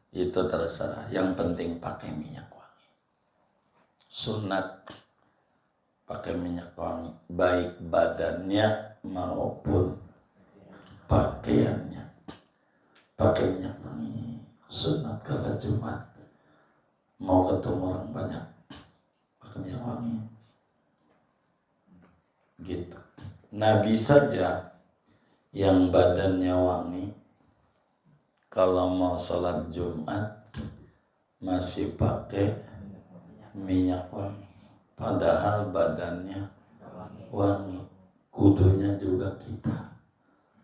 Itu terserah, yang penting pakai minyak wangi. Sunat pakai minyak wangi, baik badannya maupun pakaiannya. Pakai minyak wangi. Sunat kala Jumat. Mau ketemu orang banyak, pakai minyak wangi. Gitu. Nabi saja yang badannya wangi, kalau mau sholat Jumat masih pakai minyak wangi. Padahal badannya wangi. Kudunya juga kita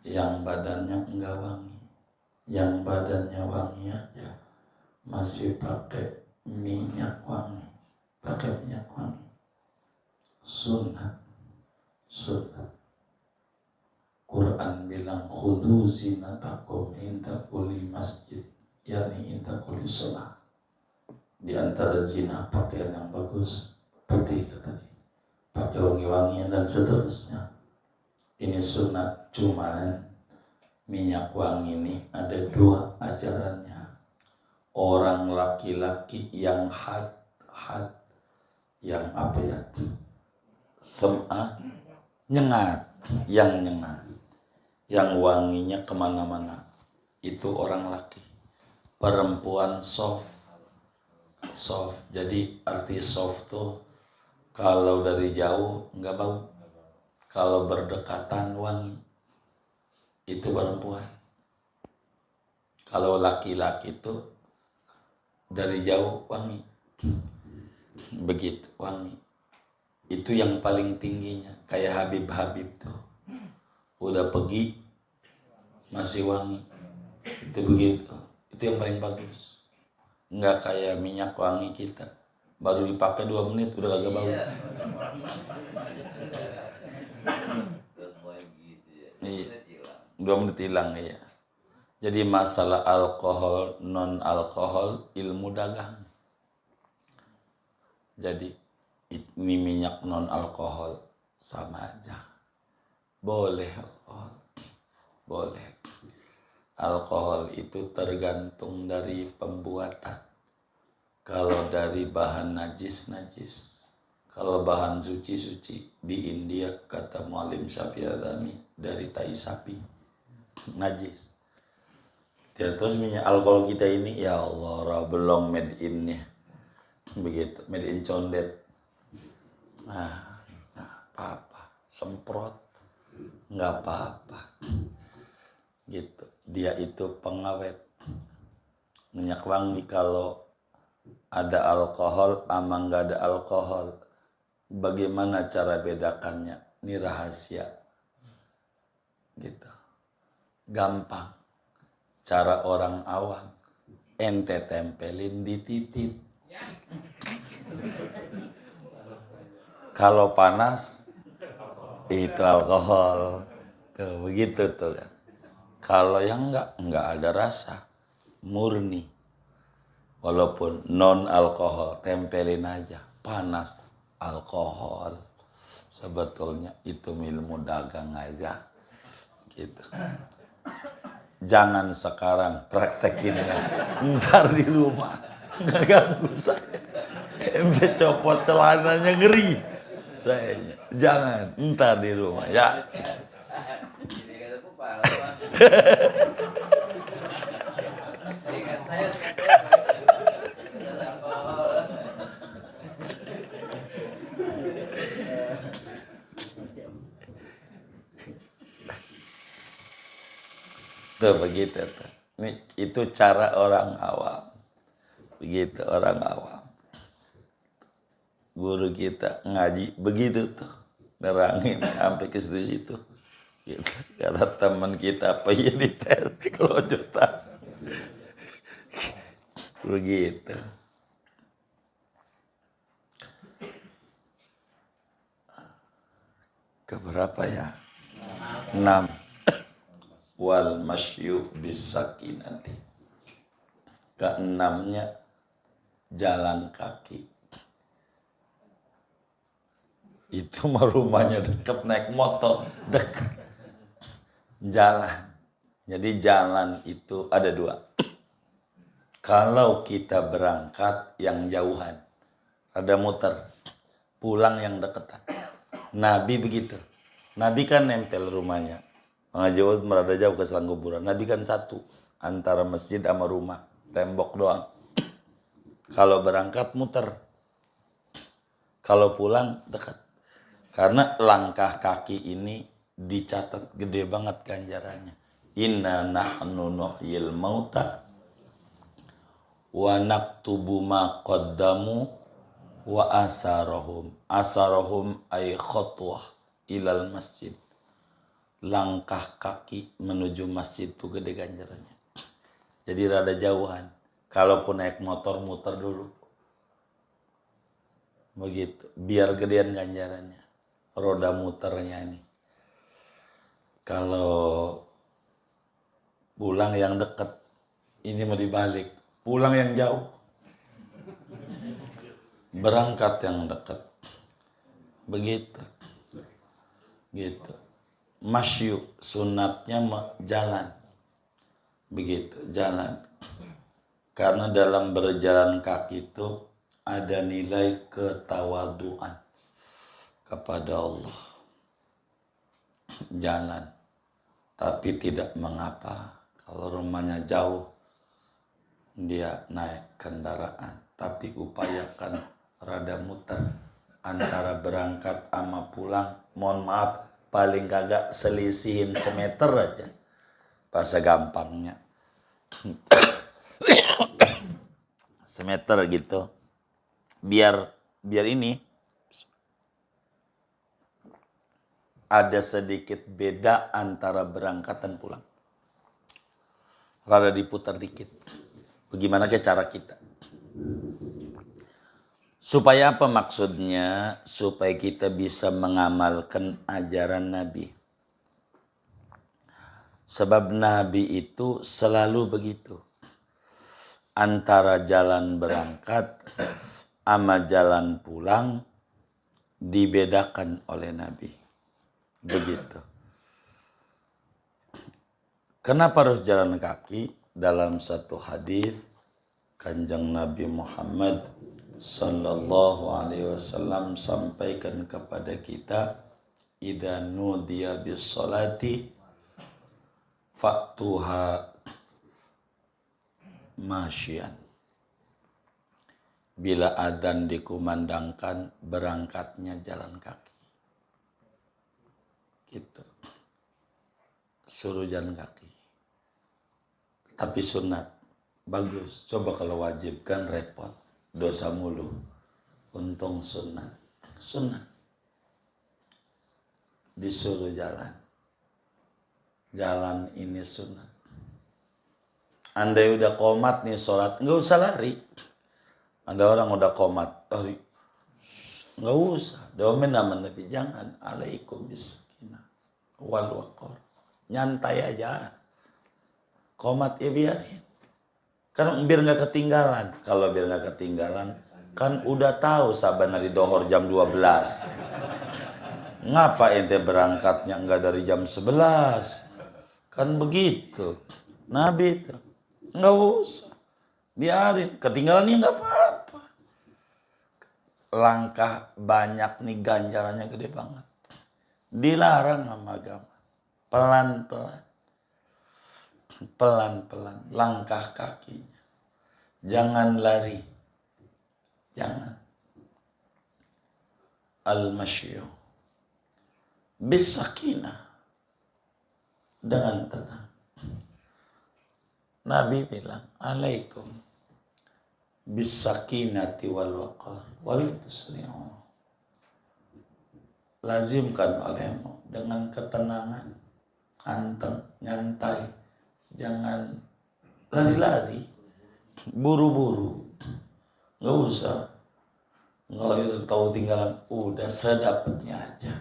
yang badannya enggak wangi, yang badannya wangi aja masih pakai minyak wangi, pakai minyak wangi. Sunnah, sunnah. Quran bilang khudu zinatakum inda kulli masjid, yakni inda kulli sholat. Di antara zina pakaian yang bagus, putih katanya, pakai wangi-wangian dan seterusnya. Ini sunat, cuman minyak wangi ini ada 2 ajarannya. Orang laki-laki yang had, yang apa ya? Nyengat, yang nyengat, yang wanginya kemana-mana. Itu orang laki. Perempuan soft. Jadi arti soft tuh kalau dari jauh nggak bau. Kalau berdekatan wangi, itu perempuan. Kalau laki-laki itu dari jauh wangi, begitu wangi. Itu yang paling tingginya, kayak Habib tuh, udah pergi masih wangi. Itu begitu, itu yang paling bagus. Nggak kayak minyak wangi kita, baru dipakai 2 menit udah agak bau. Iya, 2 menit hilang ya. Jadi masalah alkohol, non alkohol, ilmu dagang. Jadi ini minyak non alkohol sama aja. Boleh alkohol, boleh. Alkohol itu tergantung dari pembuatan. Kalau dari bahan najis. Kalau bahan suci, di India kata Muallim Syafi'i Adami dari tai sapi, najis. Ya, terus minyak alkohol kita ini, ya Allah, belum made in-nya. Begitu, made in condet. Nah, apa, semprot, nggak apa-apa. Gitu. Dia itu pengawet. Minyak wangi kalau ada alkohol sama nggak ada alkohol, bagaimana cara bedakannya? Ini rahasia. Gitu. Gampang. Cara orang awam. Ente tempelin di titik. Kalau panas itu alkohol. Tuh, begitu tuh kan. Kalau yang enggak ada rasa, murni. Walaupun non alkohol, tempelin aja. Panas, alkohol. Sebetulnya itu ilmu dagang aja. Gitu. Jangan sekarang praktekinnya. Ntar di rumah nggak ganggu saya. Embe copot celananya ngeri. Saya jangan ntar di rumah ya. Ini kata kepala. Ingat saya Tuh begitu tuh. Ini itu cara orang awam. Begitu orang awam. Guru kita ngaji begitu tuh. Nerangin sampai ke situ-situ. Gitu. Karena teman kita apa ya dites kelojotan. Begitu. Keberapa ya? 6. Wal masyu bisakinati. Keenamnya jalan kaki. Itu mah rumahnya deket, naik motor deket. Jalan. Jadi jalan itu ada 2. Kalau kita berangkat yang jauhan, ada muter. Pulang yang deketan. Nabi begitu. Nabi kan nempel rumahnya. Mengaji merada jauh ke selang kuburan. Nabi kan satu. Antara masjid sama rumah. Tembok doang. Kalau berangkat muter. Kalau pulang dekat. Karena langkah kaki ini dicatat gede banget ganjarannya. Inna nahnu nuhyil mauta wa naktubu ma qaddamu wa asarahum. Asarahum ay khutwah ilal masjid. Langkah kaki menuju masjid itu gede ganjarannya. Jadi rada jauhan. Kalaupun naik motor muter dulu. Begitu. Biar gedean ganjarannya. Roda muternya ini. Kalau pulang yang dekat, ini mau dibalik. Pulang yang jauh. Berangkat yang dekat. Begitu. Gitu. Masyu, sunatnya jalan. Begitu, jalan. Karena dalam berjalan kaki itu ada nilai ketawaduan kepada Allah. Jalan. Tapi tidak mengapa. Kalau rumahnya jauh, dia naik kendaraan. Tapi upayakan rada muter. Antara berangkat sama pulang, mohon maaf, paling kagak selisihin semeter aja. Bahasa gampangnya. Semeter gitu. Biar ini ada sedikit beda antara berangkat dan pulang. Rada diputar dikit. Bagaimana ke cara kita? Supaya apa maksudnya? Supaya kita bisa mengamalkan ajaran Nabi. Sebab Nabi itu selalu begitu. Antara jalan berangkat sama jalan pulang dibedakan oleh Nabi. Begitu. Kenapa harus jalan kaki? Dalam satu hadis Kanjeng Nabi Muhammad Sallallahu Alaihi Wasallam sampaikan kepada kita, idza nudiya bis salati fa'tuha masyian. Bila adzan dikumandangkan, berangkatnya jalan kaki. gitu. Suruh jalan kaki. Tapi sunat. Bagus. Coba kalau wajib kan repot. Dosa mulu. Untung sunat. Sunat. Disuruh jalan. Jalan ini sunat. Andai udah komat nih sholat, nggak usah lari. Ada orang udah komat, lari. Nggak usah. Domen nama Nabi, jangan. Alaikum bisakinah wal waqar. Nyantai aja. Komat ya biarin. Kan biar nggak ketinggalan. Kalau biar nggak ketinggalan, kan udah tahu saban dari dohor jam 12. Ngapa ente berangkatnya nggak dari jam 11? Kan begitu. Nabi itu. Nggak usah. Biarin. Ketinggalannya nggak apa-apa. Langkah banyak nih ganjarannya gede banget. Dilarang sama agama. Pelan-pelan. Pelan-pelan. Langkah kakinya. Jangan lari. Jangan. Al-masyu. Bisakinah. Dengan tenang. Nabi bilang, alaikum bisakinati wal waqar wal tusri'u. Lazimkan olehmu dengan ketenangan, anteng, nyantai, jangan lari-lari, buru-buru, nggak usah, nggak tahu tinggalan, udah sedapatnya aja.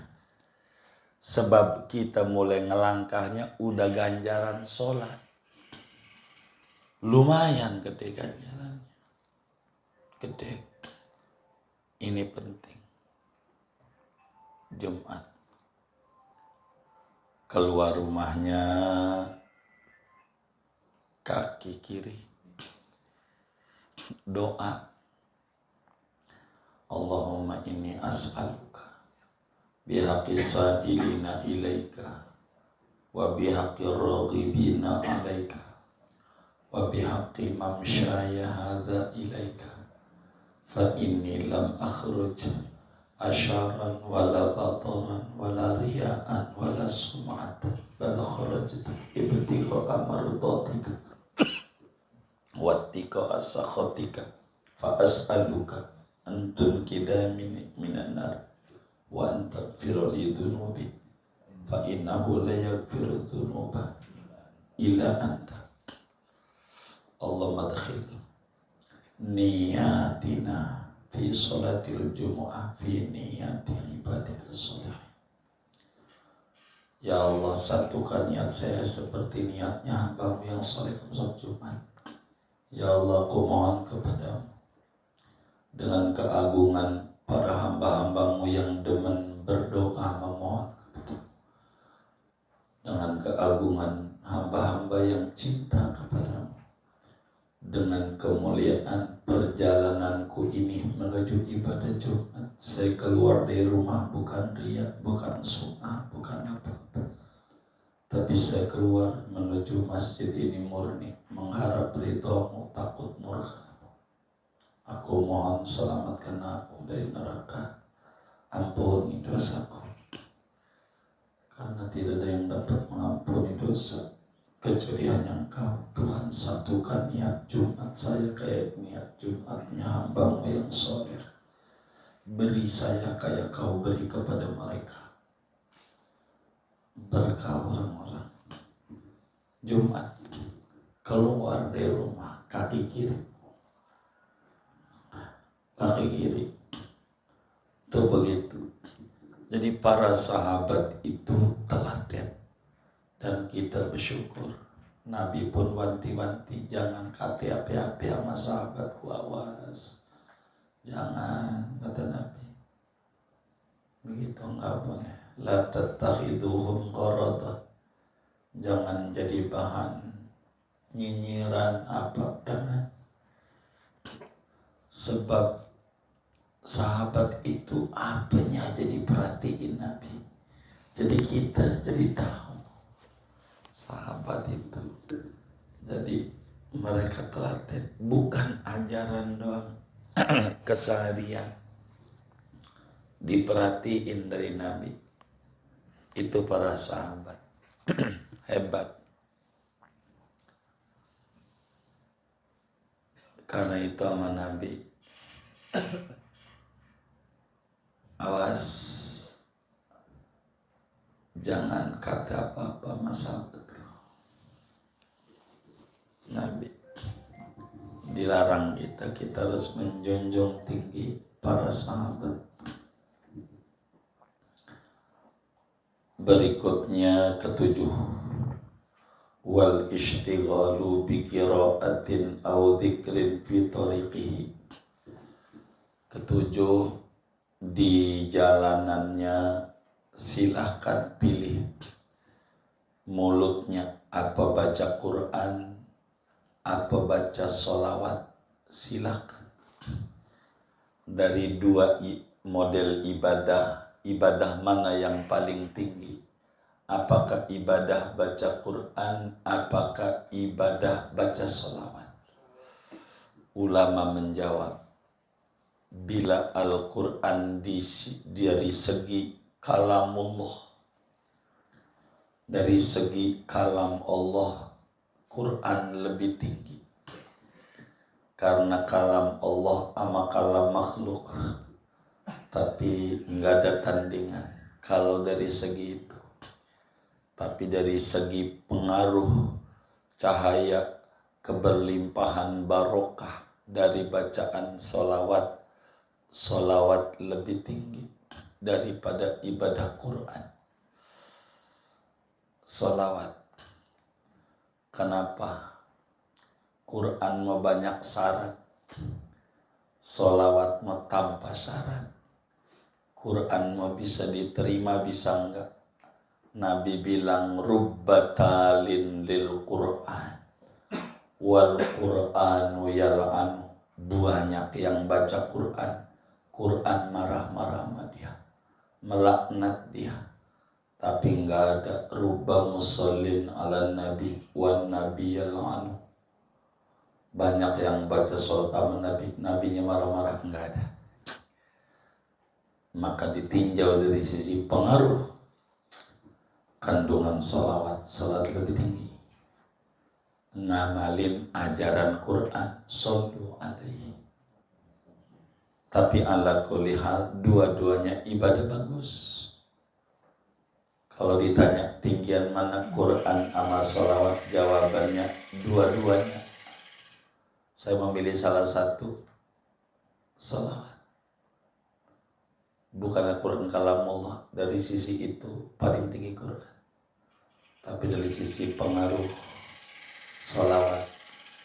Sebab kita mulai ngelangkahnya udah ganjaran sholat. Lumayan gede ganjarannya. Gede. Ini penting. Jumat. Keluar rumahnya kaki kiri. Doa. Allahumma inni as'aluka bihaqqi sa'ilina ilaika wa bihaqqi raghibina alaika wa bihaqqi mamsyaya hadza ilaika fa inni lam akhruj asyaran wala bataran wala riya'an wala sum'atan bal kharajtu ibtigha mardatika wattika asakhatika fa as'aluka an tunqidhani minan nar wa an taghfira li dhunubi fa innahu la yaghfiru dhunuba illa anta. Allahumma adkhil niyatina fi sholatil jumu'ah fi niyati ibadika sholihin. Ya Allah, satukan niat saya seperti niatnya hamba-Mu yang saleh sholat Jumat. Ya Allah, aku mohon kepadamu dengan keagungan para hamba-hamba-Mu yang demen berdoa memohon kepadamu, dengan keagungan hamba-hamba yang cinta kepadamu, dengan kemuliaan perjalananku ini menuju ibadah Jumat. Saya keluar dari rumah bukan riya, bukan sum'ah, bukan apa-apa, tapi saya keluar menuju masjid ini murni mengharap ridho-Mu, takut murka. Aku mohon selamatkan aku dari neraka, ampuni dosaku, karena tidak ada yang dapat mengampuni dosa kecuali hanya Engkau. Tuhan, satukan niat Jumat saya kayak niat Jumatnya hamba-Mu yang saleh. Beri saya kayak Kau beri kepada mereka berkah orang-orang. Jumat keluar dari rumah kaki kiri, kaki kiri itu begitu. Jadi para sahabat itu telaten dan kita bersyukur. Nabi pun wanti-wanti, jangan kate api-api sama sahabatku, awas, jangan, kata Nabi begitu, nggak boleh. La tattakhiduhum gharada, jangan jadi bahan nyinyiran apa, jangan. Sebab sahabat itu apanya aja diperhatiin Nabi. Jadi kita jadi tahu sahabat itu. Jadi mereka telaten, bukan ajaran doang, keseharian diperhatiin dari Nabi. Itu para sahabat hebat. Karena itu sama Nabi, awas jangan kata apa-apa masalah itu. Nabi dilarang kita harus menjunjung tinggi para sahabat. Berikutnya ketujuh, wal ishtighalu bi qiraatin aw dzikrin fi tariqihi. Ketujuh, di jalanannya silahkan pilih mulutnya apa baca Quran, apa baca sholawat, silahkan. Dari dua model ibadah mana yang paling tinggi? Apakah ibadah baca Quran, apakah ibadah baca sholawat? Ulama menjawab, bila Al-Quran dari segi kalamullah, dari segi kalam Allah, Quran lebih tinggi. Karena kalam Allah sama kalam makhluk, tapi nggak ada tandingan kalau dari segi itu. Tapi dari segi pengaruh cahaya keberlimpahan barokah dari bacaan solawat lebih tinggi daripada ibadah Quran. Solawat. Kenapa? Quran mau banyak syarat, solawat mau tanpa syarat. Quran mau bisa diterima, bisa enggak. Nabi bilang rubbatalin lil Quran wal Quranu yal'anu. Banyak yang baca Quran, Quran marah-marah sama dia, melaknat dia. Tapi enggak ada rubba musallin ala nabi wan nabi yal'anu. Banyak yang baca sholat sama Nabi, Nabinya marah-marah, enggak ada. Maka ditinjau dari sisi pengaruh, kandungan salat lebih tinggi. Ngamalin ajaran Quran, shollu alaihi. Tapi ala kulli hal, dua-duanya ibadah bagus. Kalau ditanya tinggian mana Quran sama sholawat, jawabannya dua-duanya. Saya memilih salah satu, sholawat. Bukan Al-Quran kalamullah, dari sisi itu paling tinggi Quran. Tapi dari sisi pengaruh, sholawat.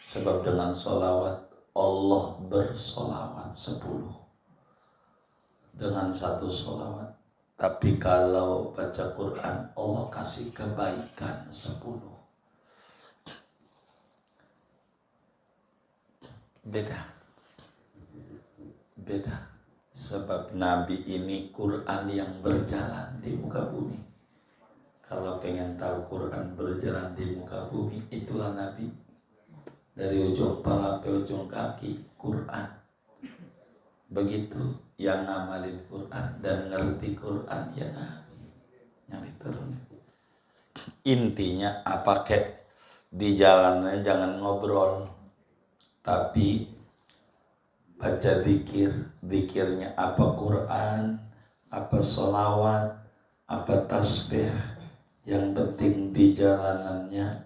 Sebab dengan sholawat Allah bersolawat 10 dengan satu sholawat. Tapi kalau baca Quran, Allah kasih kebaikan 10. Beda. Sebab Nabi ini Quran yang berjalan di muka bumi. Kalau pengen tahu Quran berjalan di muka bumi, itulah Nabi. Dari ujung kepala sampai ujung kaki, Quran. Begitu yang ngamalin Quran dan ngerti Quran, ya Nabi. Yang turun. Intinya apa kek? Di jalannya jangan ngobrol, tapi baca zikir. Zikirnya apa Quran, apa sholawat, apa tasbih. Yang penting di jalanannya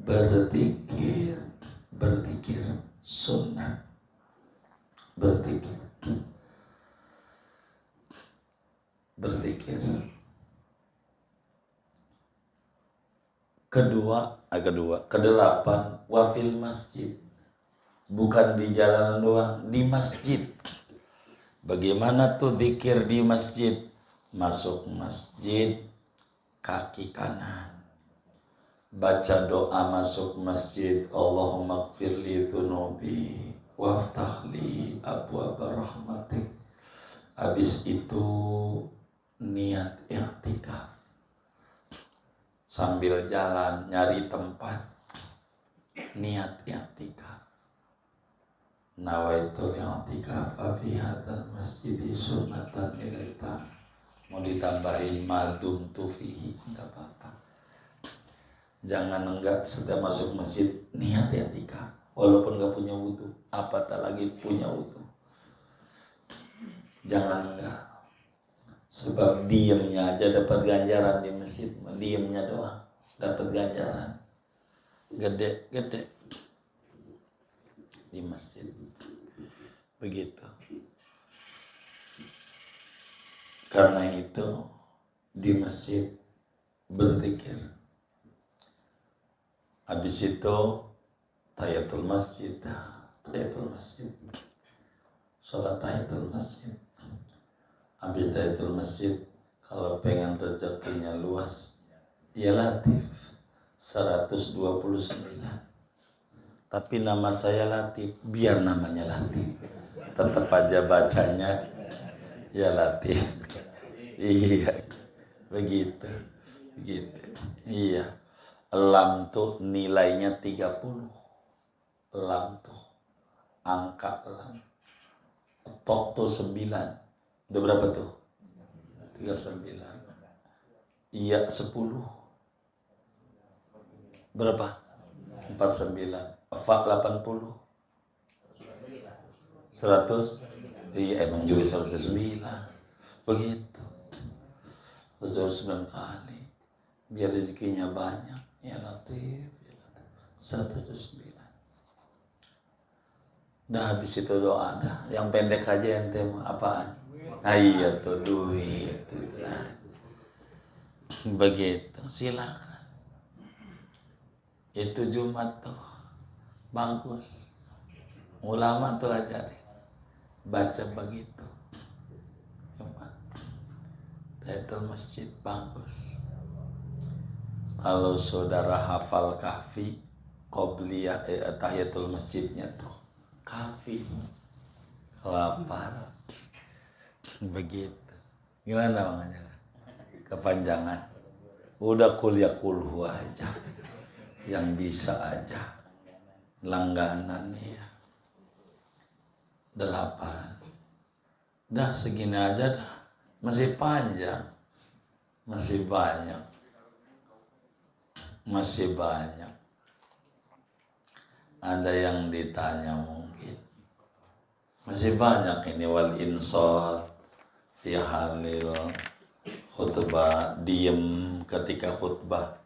berzikir sunnah, berzikir. Kedelapan, wafil masjid. Bukan di jalan doang, di masjid. Bagaimana tuh zikir di masjid? Masuk masjid, kaki kanan. Baca doa masuk masjid, Allahumma gfirli dzunubi waftahli abwaaba rahmatik. Habis itu niat i'tikaf. Sambil jalan nyari tempat, niat i'tikaf. Nawaitu i'tikaf fi hadzal masjid sunnatan ilaita mau ditambahin madum tufihi nggak apa-apa. Jangan enggak sudah masuk masjid niat i'tikaf walaupun nggak punya wudhu, apatah lagi punya wudhu. Jangan enggak, sebab diamnya aja dapat ganjaran di masjid, diamnya doang dapat ganjaran gede-gede di masjid. Begitu. Karena itu di masjid berzikir. Habis itu tahiyatul masjid, sholat tahiyatul masjid. Habis tahiyatul masjid, kalau pengen rezekinya luas, ya Latif 129. Tapi nama saya Latif, biar namanya Latif, tetap aja bacanya ya Latif. Iya, begitu. Iya. Lam tuh nilainya 30. Lam tuh angka lam. Tok tuh 9. Udah berapa tuh? 39. Iya 10. Berapa? 49. Fa 80. 100. Iya emang juga 109. Begitu. 109 kali. Biar rezekinya banyak. Ya Latif. 109. Dah habis itu doa dah. Yang pendek aja ente apaan? Iya tuh duit. Begitu. Silakan. Itu Jumat tuh bagus. Ulama tuh ajarin baca begitu. Jumat. Tahiyatul masjid bagus. Kalau saudara hafal kahfi qobliyah tahiyatul masjidnya tuh kahfi lapar begitu. Gimana makanya? Kepanjangan. Udah kuliah kulhu aja. Yang bisa aja. Langganan ya. 8. Dah segini aja dah. Masih panjang. Masih banyak. Ada yang ditanya mungkin. Masih banyak ini wal insat fi halil khutbah, diem ketika khutbah.